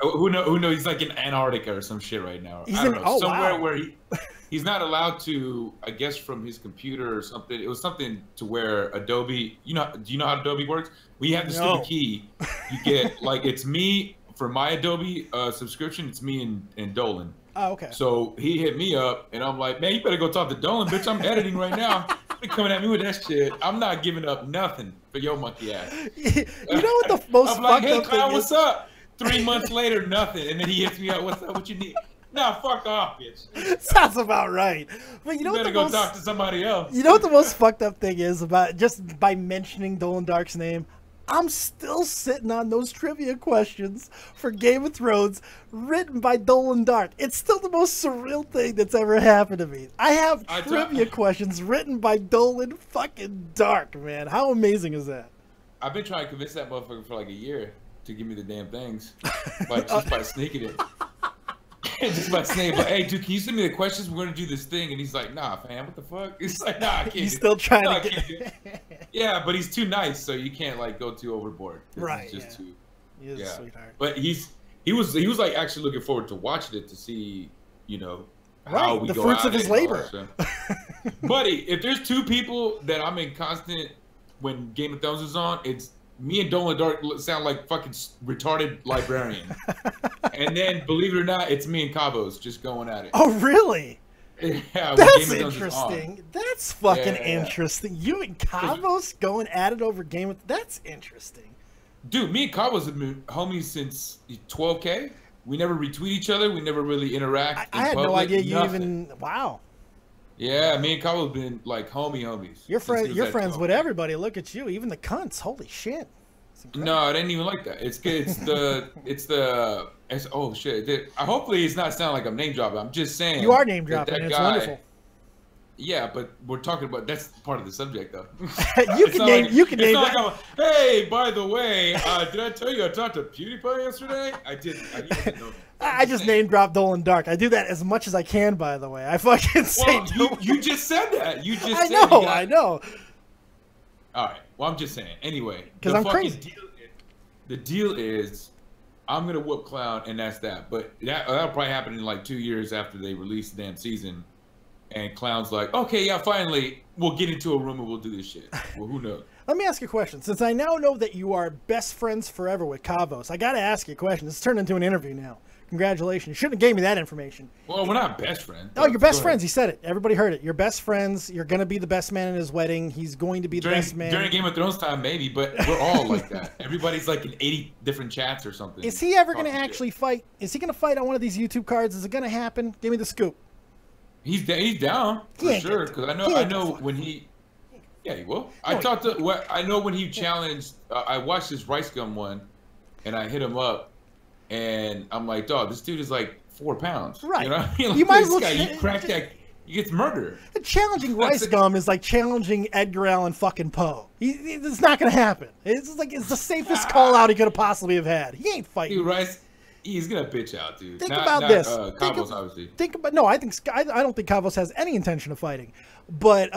who knows, he's like in Antarctica or some shit right now. I don't know, somewhere where he's not allowed to, I guess from his computer or something. It was something to where Adobe, do you know how Adobe works? We have the stupid key. You get, like, it's me, for my Adobe subscription, it's me and Dolan. Oh, okay. So he hit me up, and I'm like, man, you better go talk to Dolan, bitch. I'm editing right now. You're coming at me with that shit. I'm not giving up nothing for your monkey ass. You know what the most I'm like, hey, fucked up Clown, thing what's up? 3 months later, nothing. And then he hits me up, what's up, what you need? Nah, fuck off, bitch. Sounds about right. But you know, you better go talk to somebody else. You know what the most fucked up thing is about just by mentioning Dolan Dark's name? I'm still sitting on those trivia questions for Game of Thrones written by Dolan Dark. It's still the most surreal thing that's ever happened to me. I have trivia questions written by Dolan fucking Dark, man. How amazing is that? I've been trying to convince that motherfucker for like a year to give me the damn things. Like, just by sneaking it. Just by saying, like, hey, dude, can you send me the questions? We're going to do this thing. And he's like, nah, fam, what the fuck? He's like, nah, I can't. He's still trying to get... Yeah, but he's too nice, so you can't, like, go too overboard. Right, he's just too... He's a sweetheart. But he was like, actually looking forward to watching it to see, you know, how we the go fruits out of his labor. Buddy, if there's two people that I'm in constant when Game of Thrones is on, it's me and Dolan Dark sound like fucking retarded librarian. And then, believe it or not, it's me and Cabos just going at it. Oh, really? Yeah, that's interesting. That's fucking interesting. You and Cabos going at it over Game of... That's interesting. Dude, me and Cabos have been homies since 12K. We never retweet each other. We never really interact. I had no idea you even... Wow. Yeah, me and Cabo have been like homies. You're friends with everybody. Look at you, even the cunts. Holy shit! No, it ain't even like that. Oh shit! Hopefully, it's not sounding like I'm name dropping. I'm just saying you are name dropping. And it's wonderful. Yeah, but we're talking about that's part of the subject though. You can name. You can name. Hey, by the way, did I tell you I talked to PewDiePie yesterday? I didn't know that. I just name drop Dolan Dark. I do that as much as I can, by the way. I fucking say you just said that. You just I know. All right. Well, I'm just saying. Anyway, because I'm crazy. The deal is, I'm gonna whoop Clown, and that's that. But that'll probably happen in like 2 years after they release the damn season. And Clown's like, okay, yeah, finally, we'll get into a room and we'll do this shit. Well, who knows? Let me ask you a question. Since I now know that you are best friends forever with Cabos, I got to ask you a question. This turned into an interview now. Congratulations. You shouldn't have gave me that information. Well, we're not best friends. Oh, you're best friends. He said it. Everybody heard it. You're best friends. You're going to be the best man in his wedding. He's going to be the best man. During Game of Thrones time, maybe, but we're all like that. Everybody's like in 80 different chats or something. Is he ever going to actually fight? Is he going to fight on one of these YouTube cards? Is it going to happen? Give me the scoop. He's down for sure, because I know when he, yeah, he will. I know when he challenged. I watched his Rice Gum one, and I hit him up, and I'm like, dog, this dude is like 4 pounds. Right. You know what I mean? Like, you might as well. You crack that, he gets murdered. Challenging Rice Gum is like challenging Edgar Allan fucking Poe. It's not gonna happen. It's like it's the safest call out he could have possibly have had. He ain't fighting. Dude, Rice. He's gonna bitch out, dude. Think about this. Cabos, obviously. I don't think Cabos has any intention of fighting. But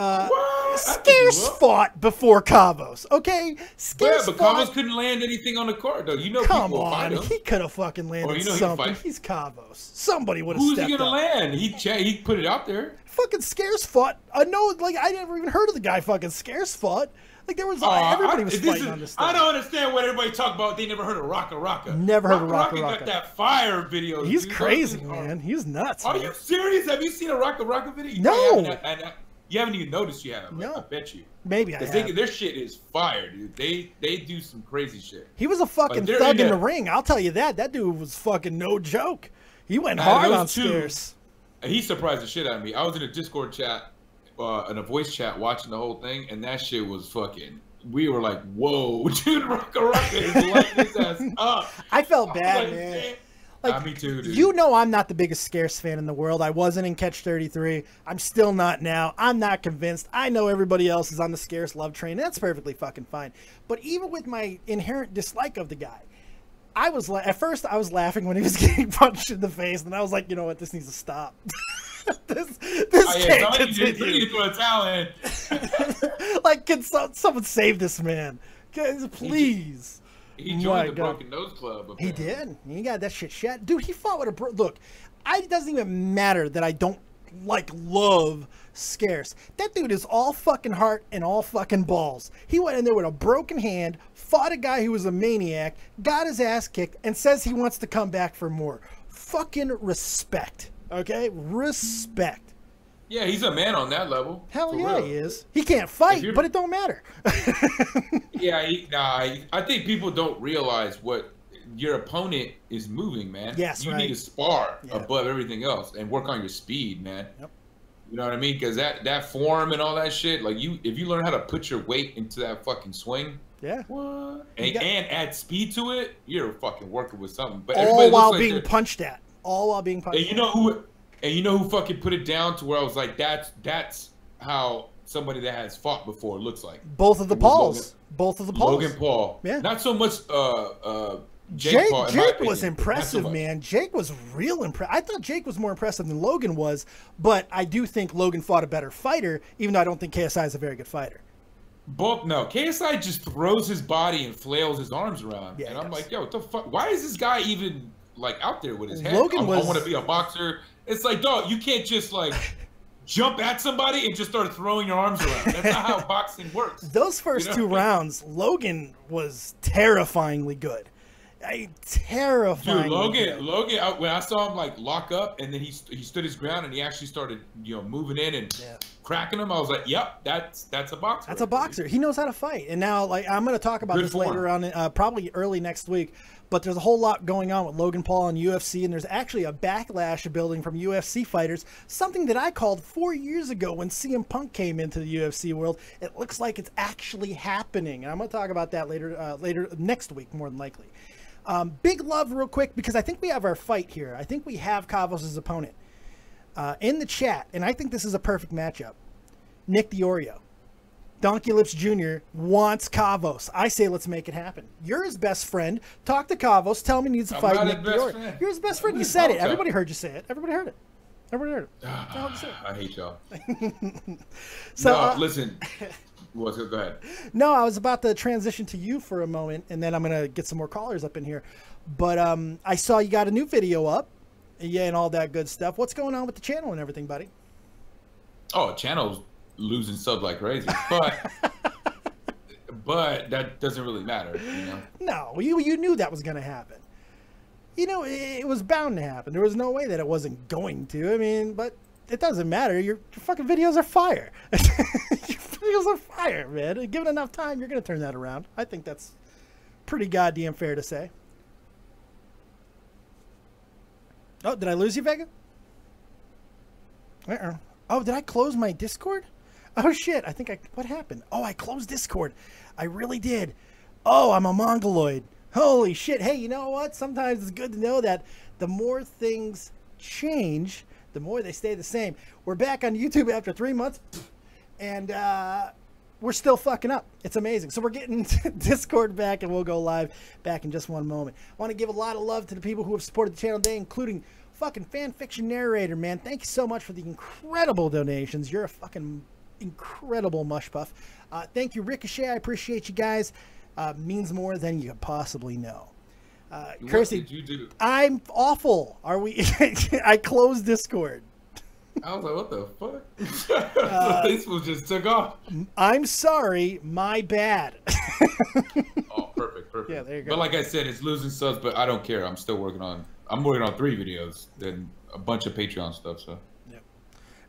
Scarce fought before Cabos. Okay, Scarce but Cabos couldn't land anything on the card, though. You know, come on, he could have fucking landed something. He's Cabos. Somebody would have stepped up. Who's he gonna land? He put it out there. Fucking Scarce fought. I never even heard of the guy. Fucking Scarce fought. Like there was everybody was fighting on this thing. I don't understand what everybody talk about. They never heard of Rocka Rocka. Never heard of Rocka Rocka. Got that fire video. He's crazy, man. He's nuts. Are you serious? Have you seen a Rocka Rocka video? No. You haven't even noticed you have. No. I bet you. Maybe I have. Their shit is fire, dude. They do some crazy shit. He was a fucking thug in the ring. I'll tell you that. That dude was fucking no joke. He went hard on Scarce. He surprised the shit out of me. I was in a Discord chat, in a voice chat, watching the whole thing, and that shit was fucking. We were like, whoa, dude, Rocka Rocka is lighting his ass up. I felt bad, man. Like, me too, dude. You know I'm not the biggest Scarce fan in the world. I wasn't in Catch 33. I'm still not now. I'm not convinced. I know everybody else is on the Scarce love train. That's perfectly fucking fine. But even with my inherent dislike of the guy, I was at first I was laughing when he was getting punched in the face, and I was like, you know what, this needs to stop. this can't continue. Like, can someone save this man? Please. He joined the Broken Nose Club. Apparently. He did. He got that shit shot. Dude, he fought with a... Look, it doesn't even matter that I don't, love Scarce. That dude is all fucking heart and all fucking balls. He went in there with a broken hand, fought a guy who was a maniac, got his ass kicked, and says he wants to come back for more. Fucking respect. Okay? Respect. Yeah, he's a man on that level. Hell yeah, he is. He can't fight, but it don't matter. Yeah, I think people don't realize what your opponent is moving, man. Yes, you need to spar above everything else and work on your speed, man. Yep. You know what I mean? Because that form and all that shit, like if you learn how to put your weight into that fucking swing, what? And add speed to it, you're fucking working with something. But all while being punched at. All while being punched. And you know who fucking put it down to where I was like, that's how somebody that has fought before looks like. Both of the Pauls. Both of the Pauls. Logan Paul. Yeah. Not so much Jake Paul, Jake was impressive, man. Jake was real impressive. I thought Jake was more impressive than Logan was, but I do think Logan fought a better fighter, even though I don't think KSI is a very good fighter. No, KSI just throws his body and flails his arms around. Yeah, and I'm like, yo, what the fuck? Why is this guy even out there with his head? Logan I want to be a boxer. It's like, dog, you can't just jump at somebody and just start throwing your arms around. That's not how boxing works. Those first two rounds, Logan was terrifyingly good. Terrifying. Dude, Logan. When I saw him lock up, and then he stood his ground, and he actually started, moving in and cracking him. I was like, "Yep, that's a boxer." That's a boxer. He knows how to fight. And now, I'm going to talk about this later on, probably early next week. But there's a whole lot going on with Logan Paul and UFC, and there's actually a backlash building from UFC fighters. Something that I called 4 years ago when CM Punk came into the UFC world. It looks like it's actually happening, and I'm going to talk about that later next week, more than likely. Big love real quick, because I think we have our fight here. I think we have Kavos' opponent in the chat, and I think this is a perfect matchup. Nick the Oreo. Donkey Lips Jr. wants Kavos. I say let's make it happen. You're his best friend. Talk to Kavos. Tell him he needs to fight Nick the Oreo. You're his best friend. You said it. Everybody heard you say it. Everybody heard it. Everybody heard it. I hate y'all. So, no, listen. Go ahead. No, I was about to transition to you for a moment, and then I'm going to get some more callers up in here. But I saw you got a new video up, and all that good stuff. What's going on with the channel and everything, buddy? Oh, channel's losing subs like crazy, but that doesn't really matter, No, you knew that was going to happen. It was bound to happen. There was no way that it wasn't going to. I mean, but it doesn't matter. Your fucking videos are fire. Your videos are fire, man. Given enough time, you're going to turn that around. I think that's pretty goddamn fair to say. Oh, did I lose you, Vega? Oh, did I close my Discord? Oh, shit. I think what happened? Oh, I closed Discord. I really did. Oh, I'm a Mongoloid. Holy shit. Hey, you know what? Sometimes it's good to know that the more things change, the more they stay the same. We're back on YouTube after 3 months, and we're still fucking up. It's amazing. So we're getting Discord back, and we'll go live back in just one moment. I want to give a lot of love to the people who have supported the channel today, including fucking Fan Fiction Narrator, man. Thank you so much for the incredible donations. You're a fucking incredible mush puff. Thank you, Ricochet. I appreciate you guys. Means more than you could possibly know. Kirsty, what did you do? I'm awful. Are we? I closed Discord. I was like, what the fuck? This one just took off. I'm sorry. My bad. Oh, perfect. Yeah, there you go. But like I said, it's losing subs, but I don't care. I'm still working on 3 videos and a bunch of Patreon stuff, so.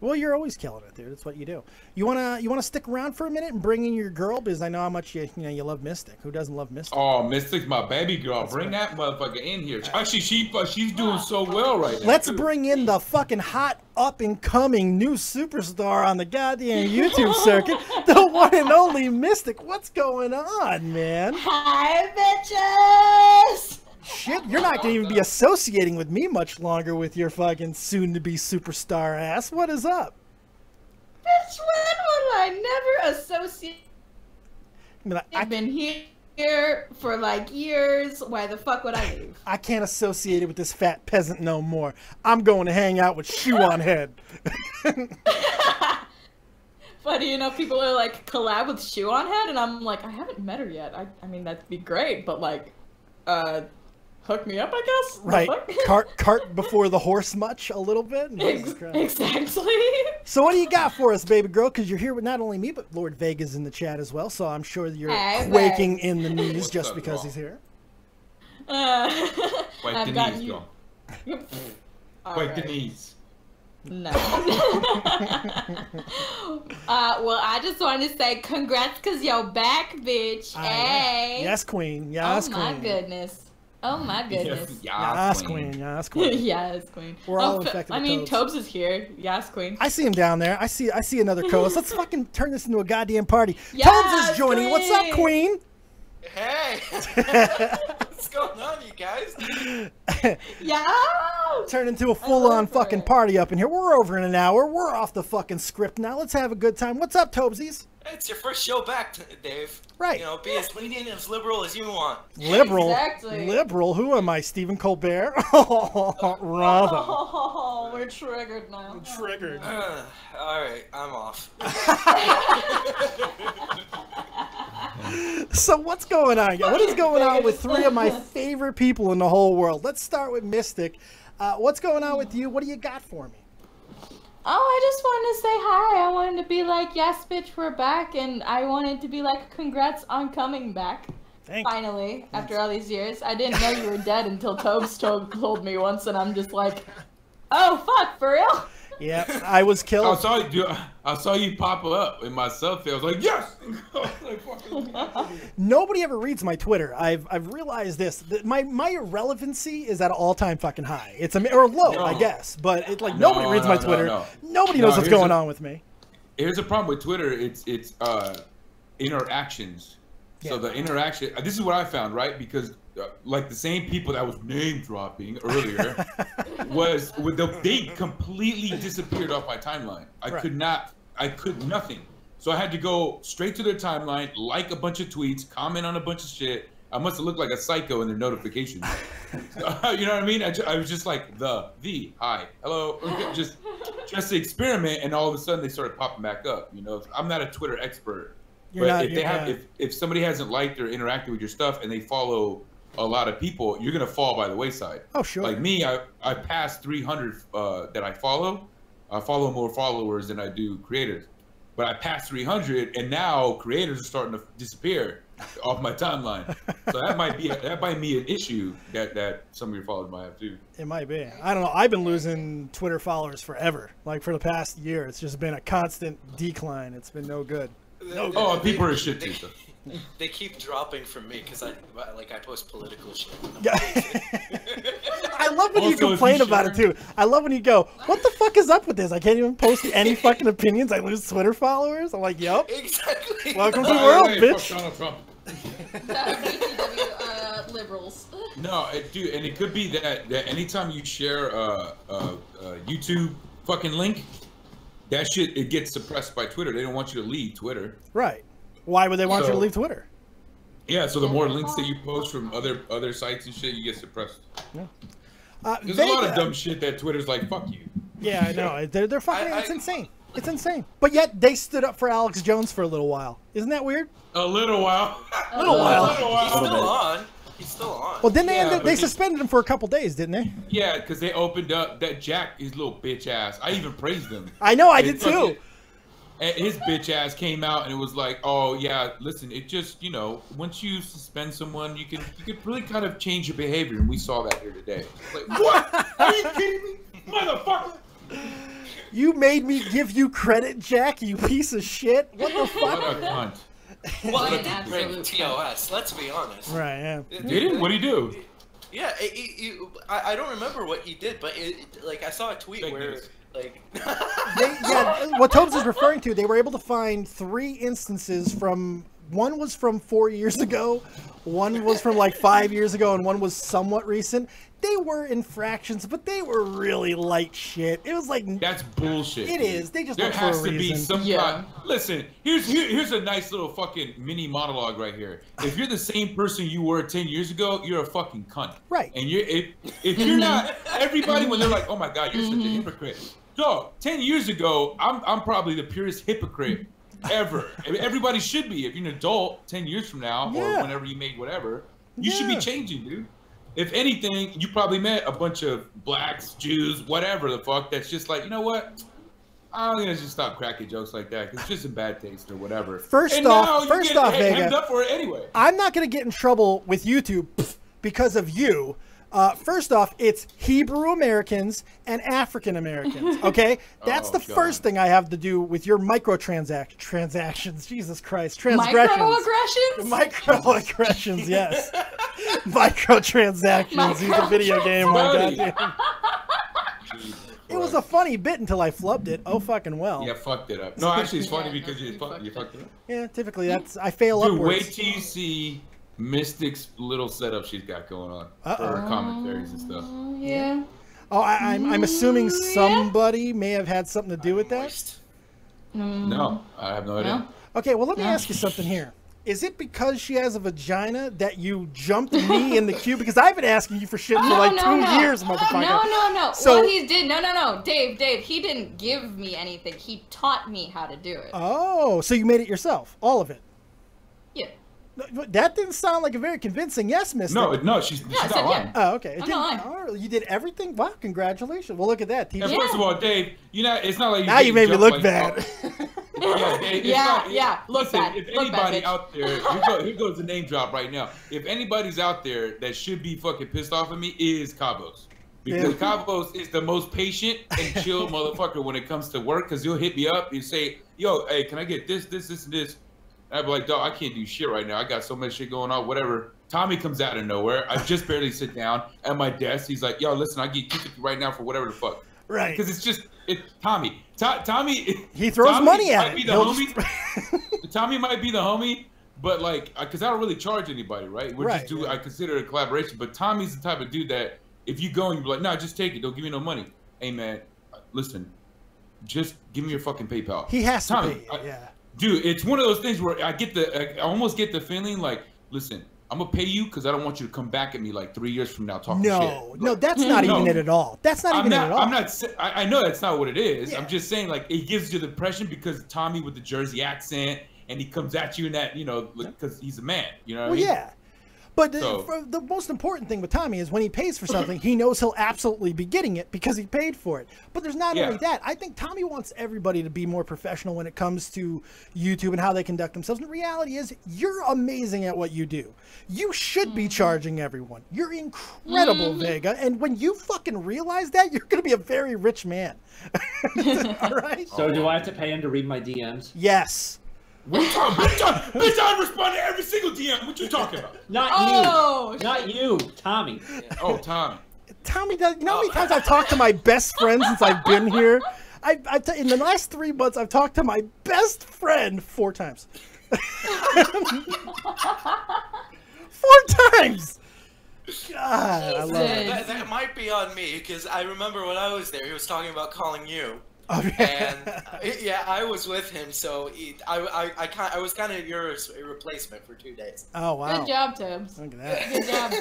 Well, you're always killing it, dude. That's what you do. You wanna stick around for a minute and bring in your girl, because I know how much you love Mystic. Who doesn't love Mystic? Oh, Mystic's my baby girl. That's bring that motherfucker in here. Actually, she's doing so well right now. Let's bring in the fucking hot up and coming new superstar on the goddamn YouTube circuit, the one and only Mystic. What's going on, man? Hi, bitches. Shit, you're not gonna even be associating with me much longer with your fucking soon-to-be superstar ass. What is up? Bitch, when will I never associate? I've been here for like years. Why the fuck would I leave? I can't associate it with this fat peasant no more. I'm going to hang out with Shoe on Head. Funny enough, people are like, collab with Shoe on Head, and I'm like, I haven't met her yet. I mean, that'd be great, but like, hook me up, I guess. Right. Cart before the horse much a little bit. Exactly. So what do you got for us, baby girl? Because you're here with not only me, but Lord Vega's in the chat as well. So I'm sure you're quaking in the knees just because he's here. Quake the knees, girl. Quake the knees. No. Well, I just want to say congrats because you're back, bitch. Hey. Yes, queen. Yes, queen. Oh, my goodness. Oh, my goodness. Yes, queen. Yes, queen. Yes, queen. We're all infected with Tobes. Tobes is here. Yes, queen. I see him down there. I see another co-host. Let's fucking turn this into a goddamn party. Yes, Tobes is joining. queen. What's up, queen? Hey! What's going on, you guys? Yeah! Turn into a full-on fucking party up in here. We're over in an hour. We're off the fucking script now. Let's have a good time. What's up, Tobesies? It's your first show back, Dave. Right. You know, be as lenient and as liberal as you want. Liberal? Exactly. Liberal? Who am I, Stephen Colbert? Rather. Oh, we're triggered now. Triggered. Alright, I'm off. So what's going on? What is going on with three of my favorite people in the whole world? Let's start with Mystic. What's going on with you? What do you got for me? Oh, I just wanted to say hi. I wanted to be like, yes, bitch, we're back. And I wanted to be like, congrats on coming back. Finally, after all these years. I didn't know you were dead until Tobes told me once, and I'm just like, oh, fuck, for real? Yeah, I was killed. I saw you pop up in my selfie. I was like, yes! Nobody ever reads my Twitter. I've realized this. That my irrelevancy is at an all-time fucking high. It's or low, I guess. But it's like nobody reads my Twitter. Nobody knows what's going on with me. Here's a problem with Twitter. It's interactions. Yeah. So the interaction. This is what I found, right? Because like the same people that was name dropping earlier they completely disappeared off my timeline. I could nothing. So I had to go straight to their timeline, like a bunch of tweets, comment on a bunch of shit. I must have looked like a psycho in their notifications. You know what I mean? I was just like hi, hello, just to experiment, and all of a sudden they started popping back up. You know, I'm not a Twitter expert, but if somebody hasn't liked or interacted with your stuff and they follow a lot of people, you're gonna fall by the wayside. Oh, sure. Like me, I passed 300 that I follow. I follow more followers than I do creators, but I passed 300, and now creators are starting to disappear off my timeline. So that might be an issue that some of your followers might have too. It might be. I don't know. I've been losing Twitter followers forever. Like for the past year, it's just been a constant decline. It's been no good. Oh, people are shit too. They keep dropping from me because I post political shit. I love when you complain about it too. I love when you go, "What the fuck is up with this? I can't even post any fucking opinions. I lose Twitter followers." I'm like, "Yup." Exactly. Welcome to the world, bitch. Donald Trump. Liberals. No, dude, and it could be that anytime you share a YouTube fucking link, that shit it gets suppressed by Twitter. They don't want you to leave Twitter. Right. Why would they want you to leave Twitter? Yeah, so the more links that you post from other sites and shit, you get suppressed. Yeah. There's a lot of dumb shit that Twitter's like, fuck you. Yeah, I know. They're fucking. It's insane. It's insane. But yet they stood up for Alex Jones for a little while. Isn't that weird? A little while. A little while. He's still on. He's still on. Well, didn't they suspended him for a couple days, didn't they? Yeah, because they opened up that Jack, his little bitch ass. I even praised him. I know, I did too. And his bitch ass came out and it was like, oh yeah, listen, it just, you know, once you suspend someone, you can really kind of change your behavior, and we saw that here today. Like, what? Are you kidding me, motherfucker? You made me give you credit, Jack. You piece of shit. What the fuck? What a cunt. Well, he did bring TOS. Let's be honest. Right. Yeah. Did he? What did he do? Yeah. I don't remember what he did, but like I saw a tweet where. Like, what Tobes is referring to, they were able to find 3 instances from one was from 4 years ago, one was from like 5 years ago, and one was somewhat recent. They were infractions, but they were really light shit. It was like that's bullshit. It is. They just there has to be some yeah. kind. Listen, here's a nice little fucking mini monologue right here. If you're the same person you were 10 years ago, you're a fucking cunt. Right. And if you're not, everybody when they're like, oh my god, you're such a hypocrite. So 10 years ago, I'm probably the purest hypocrite ever. Everybody should be. If you're an adult 10 years from now, or whenever you made whatever, you should be changing, dude. If anything, you probably met a bunch of blacks, Jews, whatever the fuck, that's just like, you know what? I'm gonna just stop cracking jokes like that because it's just in bad taste or whatever. First off, Vega, up for it anyway. I'm not gonna get in trouble with YouTube because of you. First off, it's Hebrew Americans and African Americans. Okay, that's the first thing I have to do with your transactions. Jesus Christ, transgressions. Microaggressions. Yes. Microtransactions. He's a video game. My goddamn. It was a funny bit until I flubbed it. Oh fucking well. Yeah, fucked it up. No, actually, it's funny because you fucked it up. Yeah, typically I fail Dude, upwards. wait till you see Mystic's little setup she's got going on for her commentaries and stuff. Yeah. Oh, I'm assuming somebody may have had something to do with that. No, I have no idea. Okay, well let me ask you something here. Is it because she has a vagina that you jumped me in the queue? Because I've been asking you for shit for like 2 years, motherfucker. No. So, what he did, no. Dave, he didn't give me anything. He taught me how to do it. Oh, so you made it yourself, all of it? Yeah. That didn't sound like a very convincing yes, mister. No, she's not lying. Oh, okay. You did everything? Wow, congratulations. Well, look at that. And first of all, Dave, it's not like now you made me look bad. Look bad. If anybody out there, here goes the name drop right now. If anybody's out there that should be fucking pissed off at me, is Cabos. Because Cabos is the most patient and chill motherfucker when it comes to work. Because he'll hit me up and say, "Yo, hey, can I get this, and this?" I'd be like, dog, I can't do shit right now. I got so much shit going on, whatever. Tommy comes out of nowhere. I just barely sit down at my desk. He's like, yo, listen, I get $250 right now for whatever the fuck. Right. Because it's Tommy. Tommy. He throws money at it. Tommy might be the homie, but like, because I don't really charge anybody, right? I consider it a collaboration, but Tommy's the type of dude that if you go and you be like, nah, just take it. Don't give me no money. Hey, man, listen, just give me your fucking PayPal. He has to Tommy, pay. Dude, it's one of those things where I almost get the feeling like, listen, I'm gonna pay you because I don't want you to come back at me like 3 years from now talking shit. No, that's not even it at all. That's not even it at all. I know that's not what it is. Yeah. I'm just saying like it gives you the impression because Tommy with the Jersey accent and he comes at you in that, because he's a man, you know what I mean? Yeah. But the most important thing with Tommy is when he pays for something, he knows he'll absolutely be getting it because he paid for it. But there's not only that. I think Tommy wants everybody to be more professional when it comes to YouTube and how they conduct themselves. And the reality is, you're amazing at what you do. You should be charging everyone. You're incredible, Vega. And when you fucking realize that, you're going to be a very rich man. All right? So do I have to pay him to read my DMs? Yes. Bitch, I respond to every single DM. What you talking about? Not you, Tommy. Oh, Tommy. Tommy does. You know how many times I've talked to my best friend since I've been here? In the last 3 months, I've talked to my best friend 4 times. 4 times. God, I love it. That might be on me because I remember when I was there, he was talking about calling you. And I was with him, so I was kind of your replacement for 2 days. Oh wow! Good job, Tobes. Look at that. Good job.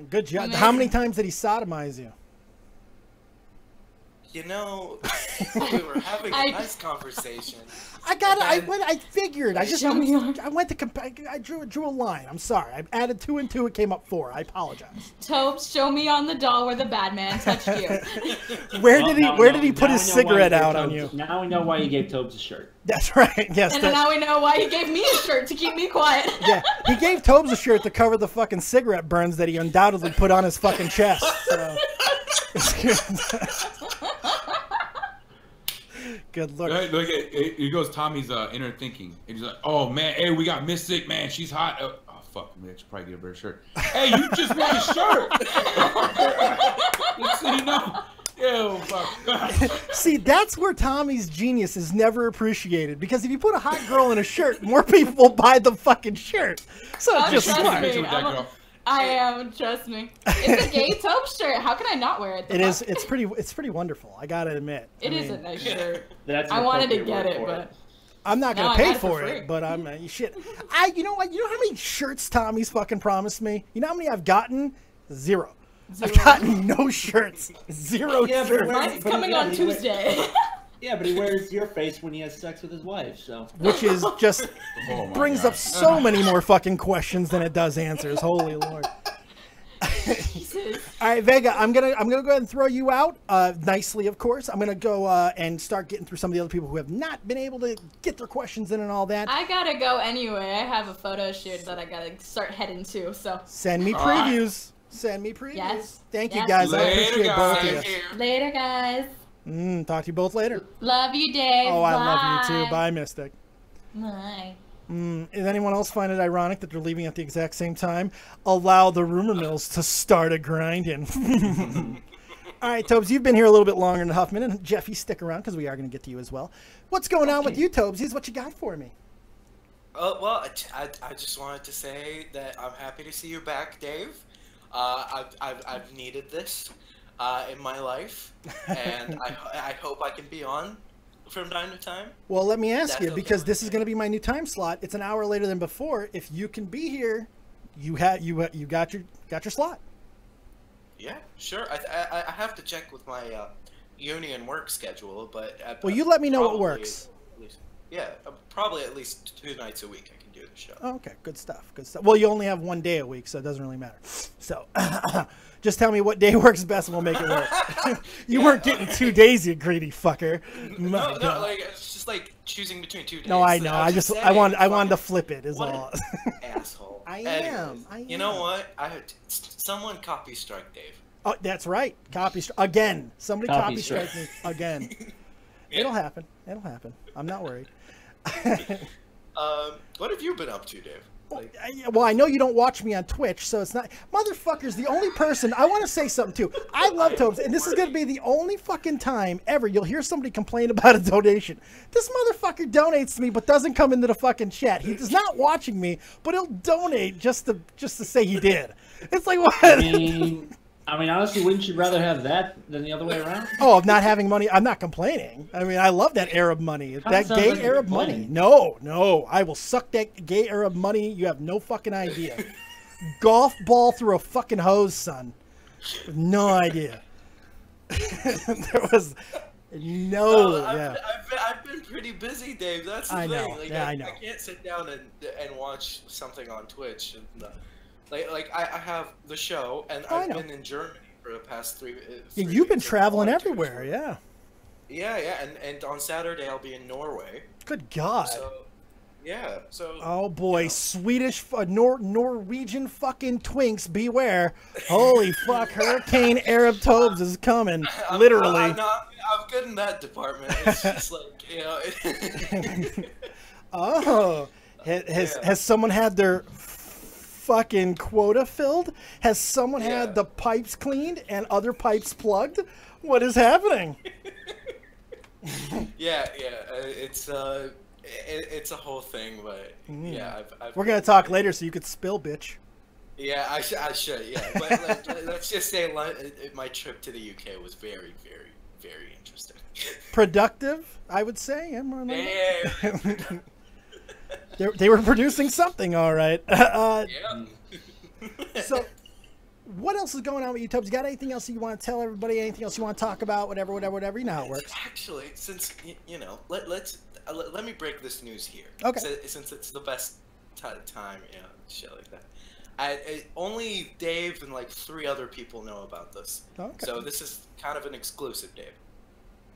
Good job. How many times did he sodomize you? We were having a nice conversation. I figured. I drew a line. I'm sorry. I added 2 and 2. It came up 4. I apologize. Tobes, show me on the doll where the bad man touched you. Where did he put his cigarette out on you? Now we know why you gave Tobes a shirt. That's right. Yes. And now we know why he gave me a shirt to keep me quiet. Yeah. He gave Tobes a shirt to cover the fucking cigarette burns that he undoubtedly put on his fucking chest. So. Good look. Look at here goes Tommy's inner thinking. He's like, oh man, hey, we got Mystic, man, she's hot. Oh fuck, man, I should probably get a better shirt. Hey, you just want a shirt. Yo, fuck. See, that's where Tommy's genius is never appreciated. Because if you put a hot girl in a shirt, more people will buy the fucking shirt. So it's just smart. I am, trust me. It's a gay Tobes shirt. How can I not wear it? It's pretty wonderful. I gotta admit. It is a nice shirt. That's I wanted to get it, but I'm not gonna pay for it. But I'm shit. You know what? You know how many shirts Tommy's fucking promised me? You know how many I've gotten? Zero. I've gotten no shirts. Zero shirts. Mine's coming on Tuesday. Yeah, but he wears your face when he has sex with his wife, so. Which is just brings up so many more fucking questions than it does answers. Holy Lord. All right, Vega, I'm gonna go ahead and throw you out nicely, of course. I'm gonna go and start getting through some of the other people who have not been able to get their questions in and all that. I gotta go anyway. I have a photo shoot that I gotta start heading to. So send me previews. Send me previews. Yes. Thank you guys. Later, I appreciate both of you. Later, guys. Talk to you both later. Love you, Dave. Oh, I Bye. love you too. Bye, Mystic. Bye. Does anyone else find it ironic that they're leaving at the exact same time? Allow the rumor mills to start a grinding. All right, Tobes, you've been here a little bit longer than Huffman, and Jeffy, stick around because we are going to get to you as well. What's going on with you, Tobes? What you got for me? Well, I just wanted to say that I'm happy to see you back, Dave. I've needed this in my life, and I hope I can be on from time to time. Well, let me ask you, because this is going to be my new time slot. It's an hour later than before. If you can be here, you got your slot. Yeah, sure. I have to check with my union work schedule, but well, you let me know what works. Yeah, probably at least 2 nights a week I can do the show. Oh, okay, good stuff. Good stuff. Well, you only have 1 day a week, so it doesn't really matter. So, just tell me what day works best, and we'll make it work. You weren't getting 2 days, you greedy fucker. No, like it's just like choosing between 2 days. No, I know. I wanted to flip it. Is all. Asshole. I am. You know what? Someone copy strike Dave. Oh, that's right. Copy again. Somebody copy strike me again. Yeah. It'll happen. It'll happen. I'm not worried. What have you been up to, Dave? Well, I know you don't watch me on Twitch, so it's not. Motherfucker's the only person. I want to say something too. I love Tobes, and this is going to be the only fucking time ever you'll hear somebody complain about a donation. This motherfucker donates to me, but doesn't come into the fucking chat. He is not watching me, but he'll donate just to say he did. It's like what? I mean, honestly, wouldn't you rather have that than the other way around? Oh, of not having money, I'm not complaining. I mean, I love that Arab money. That gay Arab money. No. I will suck that gay Arab money. You have no fucking idea. Golf ball through a fucking hose, son. No idea. There was no. I've been pretty busy, Dave. That's the thing. Like, I know. I can't sit down and watch something on Twitch. And, Like I have the show, and I've been in Germany for the past 3 You've been traveling everywhere, yeah. Yeah, and on Saturday I'll be in Norway. Good God. So. Oh boy, Swedish, Norwegian fucking twinks, beware! Holy fuck, Hurricane Arab Tobes is coming, literally. I'm good in that department. It's just like, you know. Oh, has someone had their fucking quota filled? Has someone had the pipes cleaned and other pipes plugged? What is happening? It's a whole thing, but we're gonna talk later, so you could spill, bitch. Yeah, I should. Yeah, but let's just say my trip to the UK was very, very, very interesting. Productive, I would say. They were producing something, all right. So, what else is going on with you, Tobes? You got anything else you want to tell everybody? Anything else you want to talk about? Whatever. You know how it works. Actually, since let me break this news here. Okay. Since it's the best time, shit like that. Only Dave and like 3 other people know about this. Okay. So this is kind of an exclusive, Dave.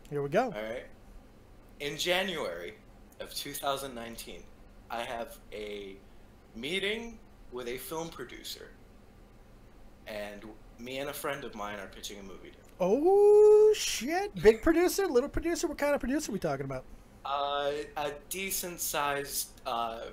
Here we go. All right. In January of 2019. I have a meeting with a film producer, and me and a friend of mine are pitching a movie to him. Oh shit! Big producer, little producer. What kind of producer are we talking about? A decent-sized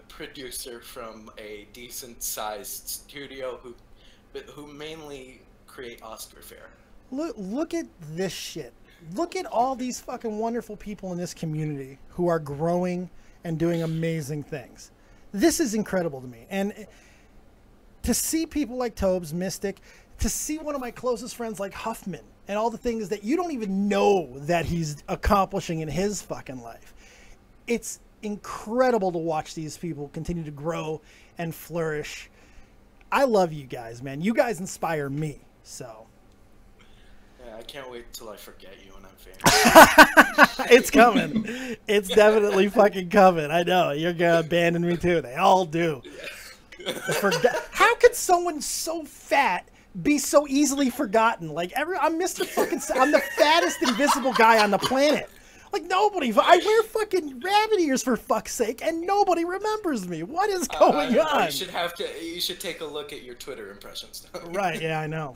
producer from a decent-sized studio who mainly create Oscar fare. Look at this shit. Look at all these fucking wonderful people in this community who are growing and doing amazing things. This is incredible to me. And to see people like Tobes, Mystic, to see one of my closest friends like Huffman and all the things that you don't even know that he's accomplishing in his fucking life. It's incredible to watch these people continue to grow and flourish. I love you guys, man. You guys inspire me. So yeah, I can't wait till I forget you when I'm famous. It's coming. It's definitely fucking coming. I know. You're gonna abandon me too. They all do. How could someone so fat be so easily forgotten? Like I'm Mr. fucking. I'm the fattest invisible guy on the planet. Like nobody. I wear fucking rabbit ears for fuck's sake, and nobody remembers me. What is going on? You should take a look at your Twitter impressions. Right? Yeah, I know.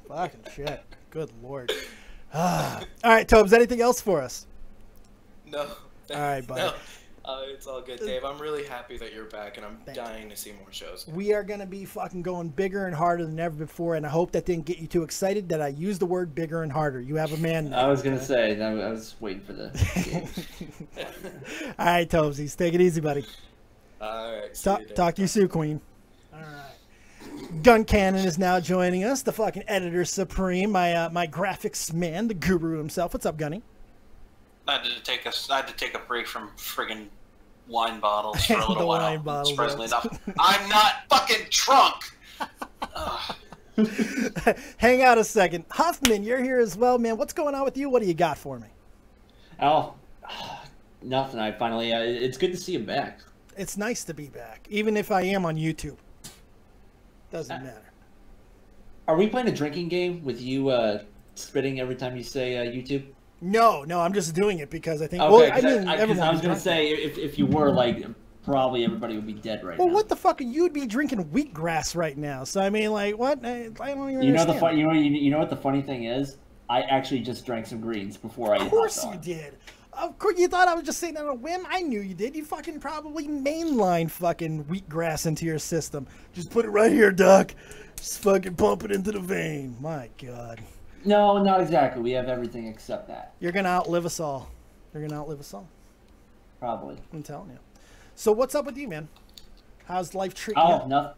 Fucking shit. Good lord. All right, Tobes. Anything else for us? No. All right, buddy. No. It's all good, Dave. I'm really happy that you're back, and I'm dying to see more shows. We are going to be fucking going bigger and harder than ever before, and I hope that didn't get you too excited that I used the word bigger and harder. You have a man now. I was going to say, I was waiting for the All right, Tobesies. Take it easy, buddy. All right. Talk to you soon, Queen. All right. GunCannon is now joining us, the fucking editor supreme, my graphics man, the guru himself. What's up, Gunny? I had to take a break from friggin' wine bottles for a little while. Surprisingly enough, I'm not fucking drunk. Hang out a second, Huffman. You're here as well, man. What's going on with you? What do you got for me? Oh, nothing. I finally. It's good to see him back. It's nice to be back, even if I am on YouTube. Doesn't matter. Are we playing a drinking game with you spitting every time you say YouTube? No, I'm just doing it because I think. Okay, well, I mean, I was gonna say if you were like, probably everybody would be dead right now. Well, what the fuck? You'd be drinking wheatgrass right now. So I mean, like, what? I don't even understand. You know what the funny thing is? I actually just drank some greens before I. Of course you did. Of course, you thought I was just saying that on a whim. I knew you did. You fucking probably mainline fucking wheatgrass into your system. Just put it right here, Doc. Just fucking pump it into the vein. My God. No, not exactly. We have everything except that. You're gonna outlive us all. You're gonna outlive us all. Probably. I'm telling you. So what's up with you, man? How's life treating you? Oh, nothing.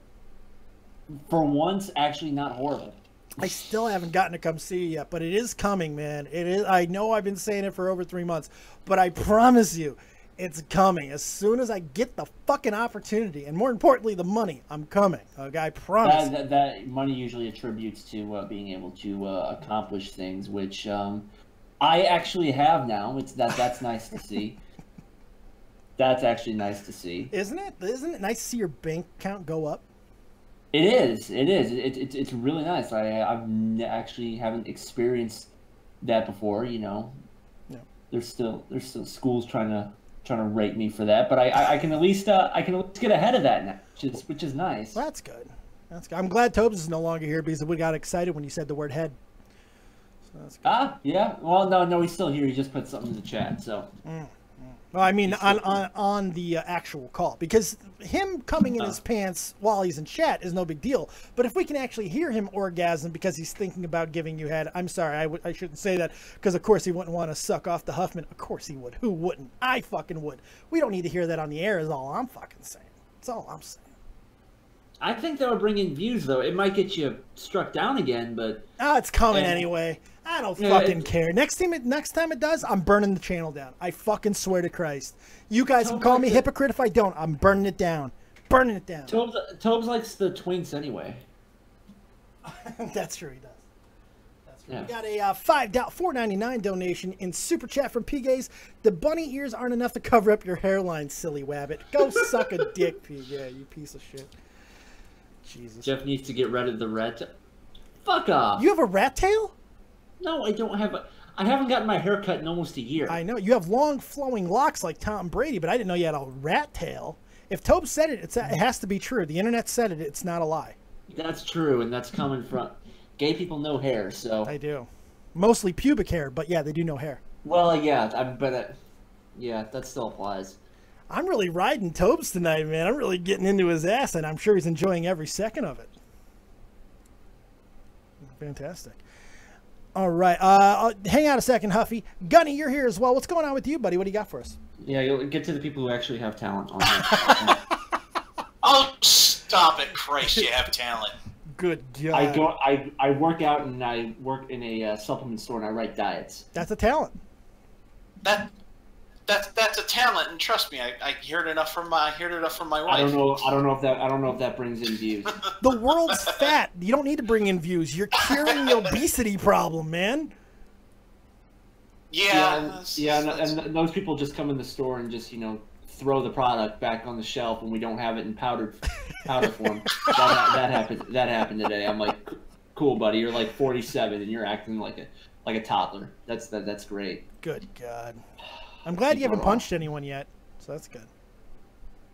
For once, actually not horrible. I still haven't gotten to come see you yet, but it is coming, man. It is. I know I've been saying it for over 3 months, but I promise you, it's coming. As soon as I get the fucking opportunity, and more importantly, the money, I'm coming. Okay, I promise. That money usually attributes to being able to accomplish things, which I actually have now. That's nice to see. That's actually nice to see. Isn't it? Isn't it nice to see your bank account go up? It is. It is. It's really nice. I've actually haven't experienced that before. You know. Yeah. There's still schools trying to rate me for that, but I can at least get ahead of that now, which is nice. Well, that's good. That's good. I'm glad Tobes is no longer here because we got excited when you said the word head. So that's good. Yeah. Well, no, he's still here. He just put something in the chat. So. Well, I mean, on the actual call, because him coming in his pants while he's in chat is no big deal. But if we can actually hear him orgasm because he's thinking about giving you head, I'm sorry, I shouldn't say that, because of course he wouldn't want to suck off the Huffman. Of course he would. Who wouldn't? I fucking would. We don't need to hear that on the air is all I'm fucking saying. That's all I'm saying. I think that would bring in views, though. It might get you struck down again, but... it's coming anyway. I don't fucking care. Next time it does, I'm burning the channel down. I fucking swear to Christ. You guys can call me hypocrite if I don't. I'm burning it down. Burning it down. Tobes likes the twinks anyway. That's true, he does. That's true. Yeah. We got a $4.99 donation in Super Chat from P-Gaze. The bunny ears aren't enough to cover up your hairline, silly wabbit. Go suck a dick, P-Gaze, you piece of shit. Jesus. Jeff needs to get rid of the rat tail. Fuck off. You have a rat tail? No, I don't have I haven't gotten my hair cut in almost a year. I know. You have long flowing locks like Tom Brady, but I didn't know you had a rat tail. If Tobes said it, it has to be true. The internet said it. It's not a lie. That's true, and that's coming from gay people know hair, so. They do. Mostly pubic hair, but yeah, they do know hair. Well, yeah, yeah, that still applies. I'm really riding Tobes tonight, man. I'm really getting into his ass, and I'm sure he's enjoying every second of it. Fantastic. All right. Hang out a second, Huffy. Gunny, you're here as well. What's going on with you, buddy? What do you got for us? Yeah, you'll get to the people who actually have talent on Oh, stop it, Christ! You have talent. Good God. I work out and I work in a supplement store and I write diets. That's a talent. That's a talent, and trust me, I heard enough from my wife. I don't know if that brings in views. The world's fat. You don't need to bring in views. You're curing the obesity problem, man. Yeah, and those people just come in the store and just throw the product back on the shelf when we don't have it in powder form. That happened today. I'm like, cool, buddy. You're like 47 and you're acting like a toddler. That's great. Good God. I'm glad you haven't punched anyone yet, so that's good.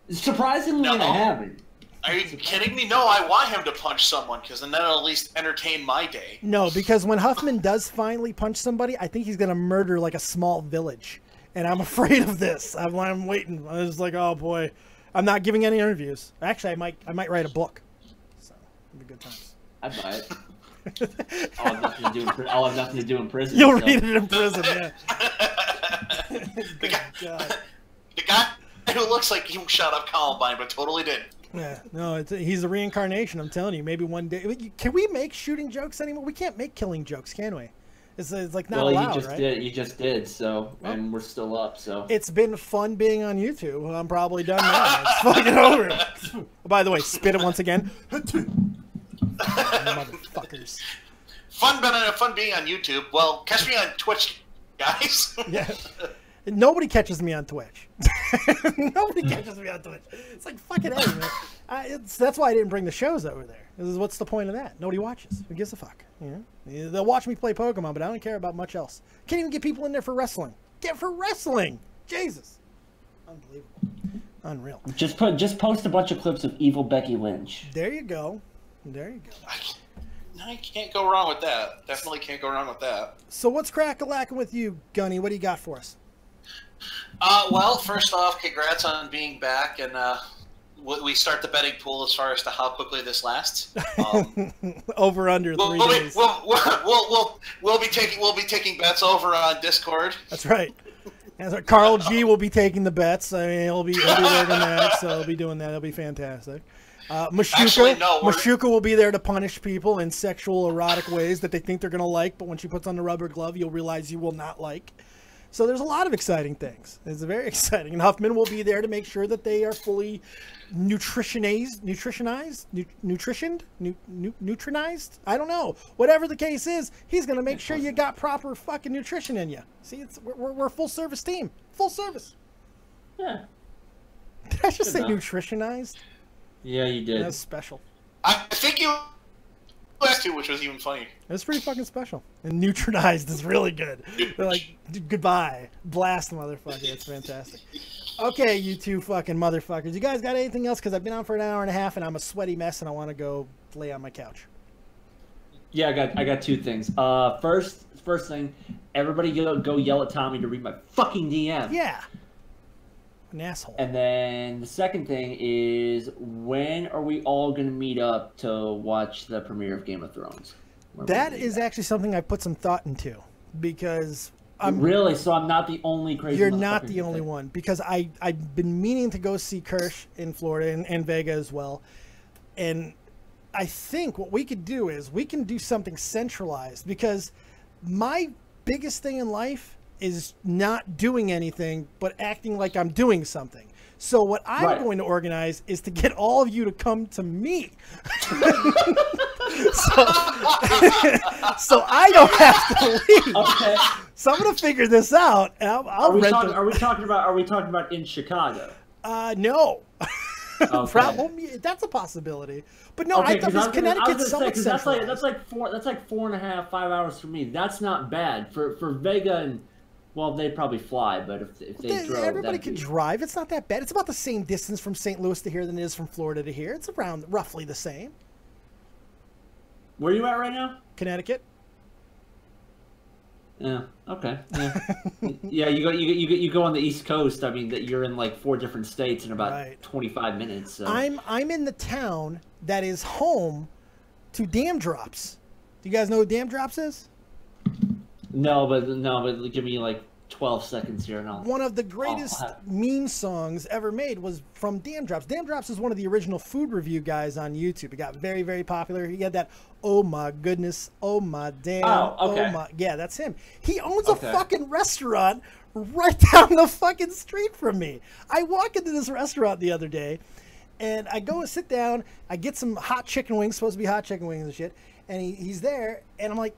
Surprisingly, I haven't. Are you kidding me? No, I want him to punch someone because then that'll at least entertain my day. No, because when Huffman does finally punch somebody, I think he's gonna murder like a small village, and I'm afraid of this. I'm waiting. I was like, oh boy, I'm not giving any interviews. Actually, I might write a book. So it'll be good times. I'd buy it. I'll have nothing to do in prison. You'll read it in prison, yeah. The guy who looks like he shot up Columbine, but totally didn't. Yeah, no, he's a reincarnation. I'm telling you. Maybe one day. Can we make shooting jokes anymore? We can't make killing jokes, can we? It's like not allowed, right? You just did. So, and we're still up. So it's been fun being on YouTube. I'm probably done now. It's fucking over. By the way, spit it once again. Motherfuckers. Fun being on YouTube. Well, catch me on Twitch, guys. Yeah. Nobody catches me on Twitch. Nobody catches me on Twitch. It's like fucking A, man. That's why I didn't bring the shows over there. What's the point of that? Nobody watches. Who gives a fuck? You know? They'll watch me play Pokemon, but I don't care about much else. Can't even get people in there for wrestling. Get for wrestling. Jesus. Unbelievable. Unreal. Just post a bunch of clips of evil Becky Lynch. There you go. There you go. I can't go wrong with that. Definitely can't go wrong with that. So what's crack-a-lacking with you, Gunny? What do you got for us? Well, first off, congrats on being back, and we start the betting pool as far as to how quickly this lasts. Over under 3 days. We'll be taking bets over on Discord. That's right. And Carl G will be taking the bets. I mean, he'll be working that, so he'll be doing that. It'll be fantastic. Mashuka will be there to punish people in sexual, erotic ways that they think they're going to like, but when she puts on the rubber glove, you'll realize you will not like. So there's a lot of exciting things. It's very exciting. And Huffman will be there to make sure that they are fully nutrinized? I don't know. Whatever the case is, he's going to make sure you got proper fucking nutrition in you. See, we're a full-service team. Full service. Yeah. Did I just say nutritionized? Yeah, you did. That's special. I think you last two, which was even funny. It's pretty fucking special. And neutronized is really good. They're like, goodbye. Blast, motherfucker. It's fantastic. Okay, you two fucking motherfuckers. You guys got anything else? Because I've been on for an hour and a half, and I'm a sweaty mess, and I want to go lay on my couch. Yeah, I got two things. First thing, everybody go yell at Tommy to read my fucking DM. Yeah. An asshole. And then the second thing is, when are we all going to meet up to watch the premiere of Game of Thrones? That is actually something I put some thought into, because really? So I'm not the only crazy. You're not the only one, because I've been meaning to go see Kirsch in Florida and Vega as well, and I think what we could do is we can do something centralized, because my biggest thing in life is not doing anything but acting like I'm doing something. So what I'm going to organize is to get all of you to come to me. So I don't have to leave. Okay. So I'm going to figure this out, and I'll rent them. Are we talking about in Chicago? No. Okay. That's a possibility. But no, I thought Connecticut's somewhat centralized. That's like 4.5, 5 hours for me. That's not bad for Vega and. Well, they'd probably fly, but if they drove... Everybody can drive. It's not that bad. It's about the same distance from St. Louis to here than it is from Florida to here. It's around roughly the same. Where are you at right now? Connecticut. Yeah. Okay. Yeah. Yeah. You go on the East Coast. I mean, that you're in like 4 different states in about 25 minutes. So. I'm in the town that is home to Dam Drops. Do you guys know who Dam Drops is? No, but give me like 12 seconds here, and I'll. One of the greatest meme songs ever made was from Damn Drops. Damn Drops is one of the original food review guys on YouTube. It got very, very popular. He had that, oh my goodness, oh my damn, oh my, yeah, that's him. He owns a fucking restaurant right down the fucking street from me. I walk into this restaurant the other day, and I go and sit down. I get some hot chicken wings, supposed to be hot chicken wings and shit, and he's there, and I'm like,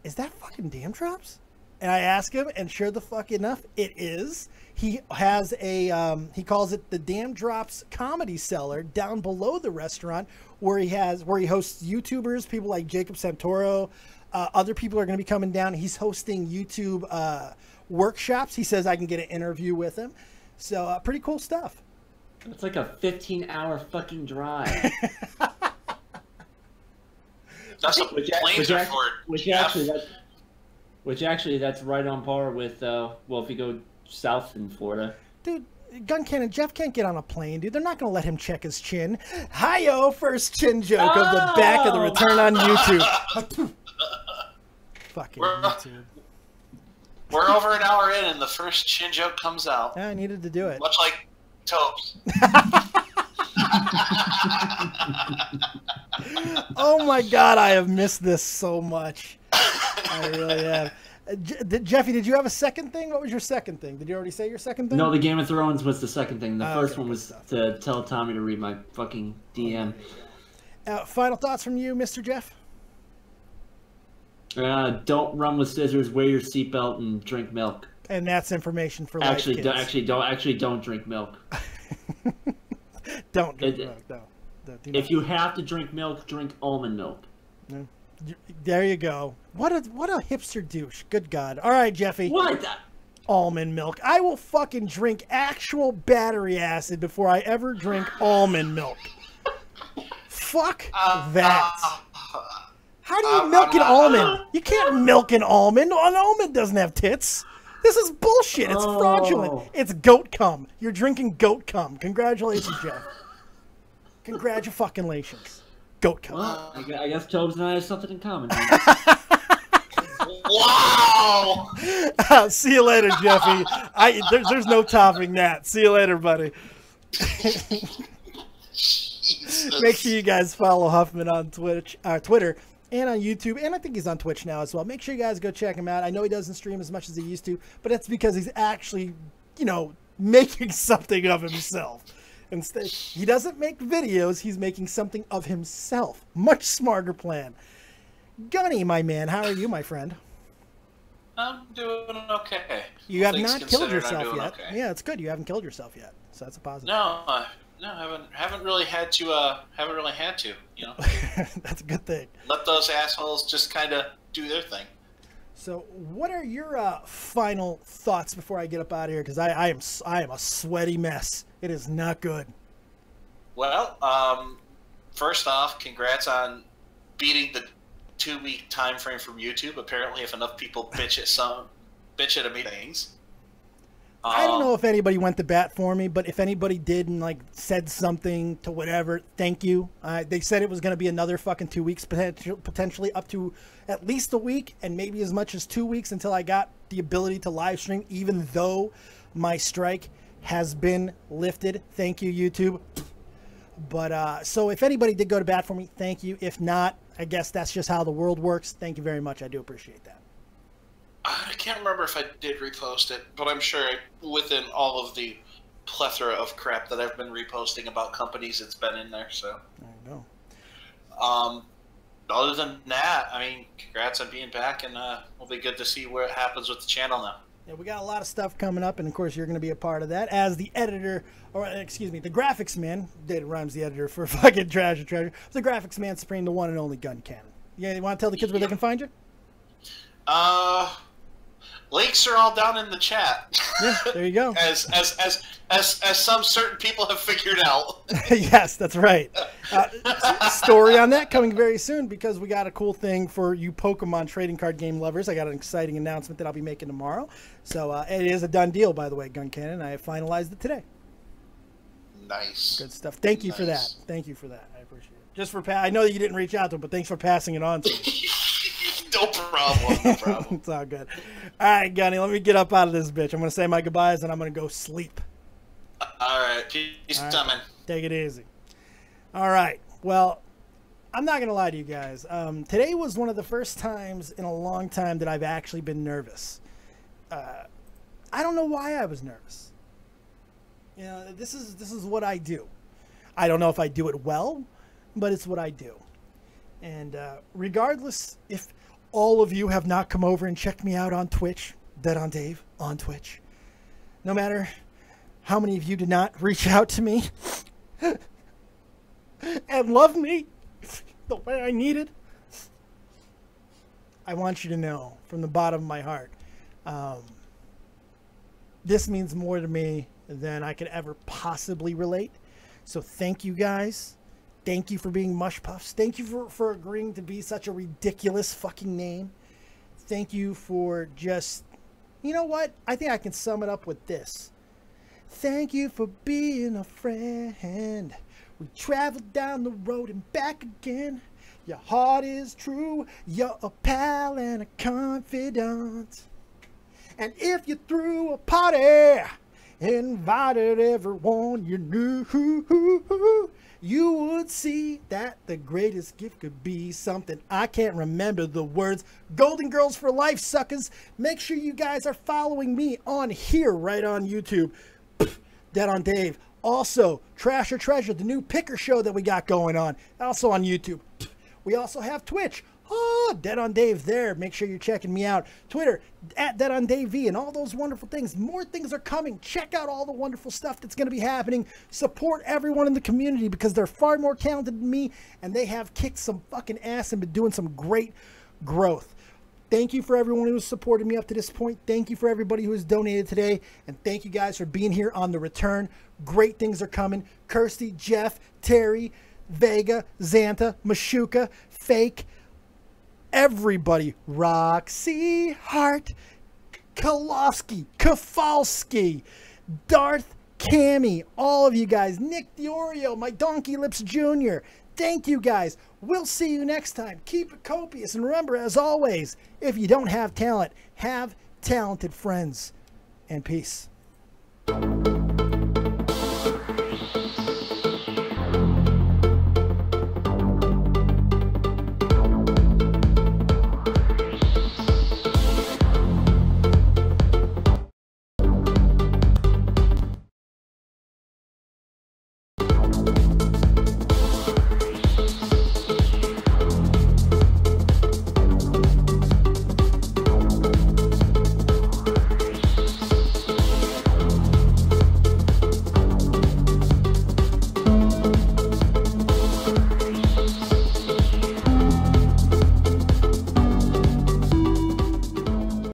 is that fucking Damn Drops? And I ask him, and sure the fuck enough, it is. He has a, he calls it the Damn Drops Comedy Cellar down below the restaurant, where he hosts YouTubers, people like Jacob Santoro. Other people are going to be coming down. He's hosting YouTube workshops. He says I can get an interview with him. So pretty cool stuff. It's like a 15-hour fucking drive. That's what planes are for. Which actually, that's right on par with, well, if you go south in Florida. Dude, GunCannon, Jeff can't get on a plane, dude. They're not going to let him check his chin. Hi-yo, first chin joke of the back of the return on YouTube. Fucking YouTube. We're over an hour in, and the first chin joke comes out. Yeah, I needed to do it. Much like Tobes. Oh my God, I have missed this so much. I really have. Jeffy, did you have a second thing? What was your second thing? Did you already say your second thing? No, the Game of Thrones was the second thing. The first one was to tell Tommy to read my fucking DM. Final thoughts from you, Mr. Jeff? Don't run with scissors. Wear your seatbelt and drink milk. And that's information for life, kids. Don't drink milk. Don't drink milk. No. If you have to drink milk, drink almond milk. No. There you go. What a hipster douche. Good God. All right, Jeffy. What? Almond milk. I will fucking drink actual battery acid before I ever drink almond milk. Fuck that. How do you milk an almond? You can't milk an almond. An almond doesn't have tits. This is bullshit. It's fraudulent. It's goat cum. You're drinking goat cum. Congratulations, Jeff. Congratulations. Goat cum. Well, I guess Tobes and I have something in common. Wow! See you later, Jeffy. There's no topping that. See you later, buddy. Make sure you guys follow Huffman on Twitter, and on YouTube, and I think he's on Twitch now as well. Make sure you guys go check him out. I know he doesn't stream as much as he used to, but that's because he's actually, making something of himself. Instead, he doesn't make videos, he's making something of himself. Much smarter plan. Gunny, my man, how are you, my friend? I'm doing okay. You have not killed yourself yet. Okay. Yeah, it's good. You haven't killed yourself yet, so that's a positive. No, haven't really had to. That's a good thing. Let those assholes just kind of do their thing. So, what are your final thoughts before I get up out of here? Because I am a sweaty mess. It is not good. Well, first off, congrats on beating the 2-week time frame from YouTube. Apparently, if enough people bitch at a meetings. I don't know if anybody went to bat for me, but if anybody did and said something to whatever, thank you. They said it was going to be another fucking 2 weeks, potentially up to at least a week, and maybe as much as 2 weeks until I got the ability to live stream, even though my strike has been lifted. Thank you, YouTube. But so if anybody did go to bat for me, thank you. If not, I guess that's just how the world works. Thank you very much. I do appreciate that. I can't remember if I did repost it, but I'm sure within all of the plethora of crap that I've been reposting about companies, it's been in there. So there you go. Other than that, I mean, congrats on being back, and it'll be good to see what happens with the channel now. Yeah, we got a lot of stuff coming up, and of course you're going to be a part of that as the editor, or excuse me, the graphics man. Data Rhymes, the editor for fucking Trash and Treasure. The graphics man supreme, the one and only GunCannon. Yeah, you want to tell the kids where they can find you? Links are all down in the chat. Yeah, there you go. as some certain people have figured out. Yes, that's right. Story on that coming very soon, because we got a cool thing for you Pokemon trading card game lovers. I got an exciting announcement that I'll be making tomorrow. So it is a done deal, by the way, GunCannon. I finalized it today. Nice. Good stuff. Thank you for that. Thank you for that. I appreciate it. Just for I know that you didn't reach out to him, but thanks for passing it on to me. No problem. No problem. It's all good. All right, Gunny, let me get up out of this bitch. I'm going to say my goodbyes and I'm going to go sleep. All right. Peace, man. Take it easy. All right. Well, I'm not going to lie to you guys. Today was one of the first times in a long time that I've actually been nervous. I don't know why I was nervous. You know, this is what I do. I don't know if I do it well, but it's what I do. And regardless if all of you have not come over and checked me out on Twitch, DeadOnDave on Twitch, no matter how many of you did not reach out to me and love me the way I needed, I want you to know from the bottom of my heart, this means more to me than I could ever possibly relate. So thank you guys. Thank you for being Mush Puffs. Thank you for agreeing to be such a ridiculous fucking name. Thank you for just, you know what? I think I can sum it up with this. Thank you for being a friend. We traveled down the road and back again. Your heart is true. You're a pal and a confidant. And if you threw a party, invited everyone you knew, you would see that the greatest gift could be something I can't remember the words. Golden Girls for Life, suckers. Make sure you guys are following me on here, right on YouTube. DeadOnDave. Also, Trash or Treasure, the new picker show that we got going on. Also on YouTube. We also have Twitch. Oh, DeadOnDave there. Make sure you're checking me out. Twitter, at DeadOnDaveV, and all those wonderful things. More things are coming. Check out all the wonderful stuff that's going to be happening. Support everyone in the community because they're far more talented than me, and they have kicked some fucking ass and been doing some great growth. Thank you for everyone who has supported me up to this point. Thank you for everybody who has donated today. And thank you guys for being here on the return. Great things are coming. Kirsty, Jeff, Terry, Vega, Zanta, Mashuka, Fake, everybody, Roxy, Hart, Kolofsky, Kowalski, Darth, Cammy, all of you guys, Nick Diorio, my Donkey Lips Jr. Thank you guys. We'll see you next time. Keep it copious. And remember, as always, if you don't have talent, have talented friends. And peace.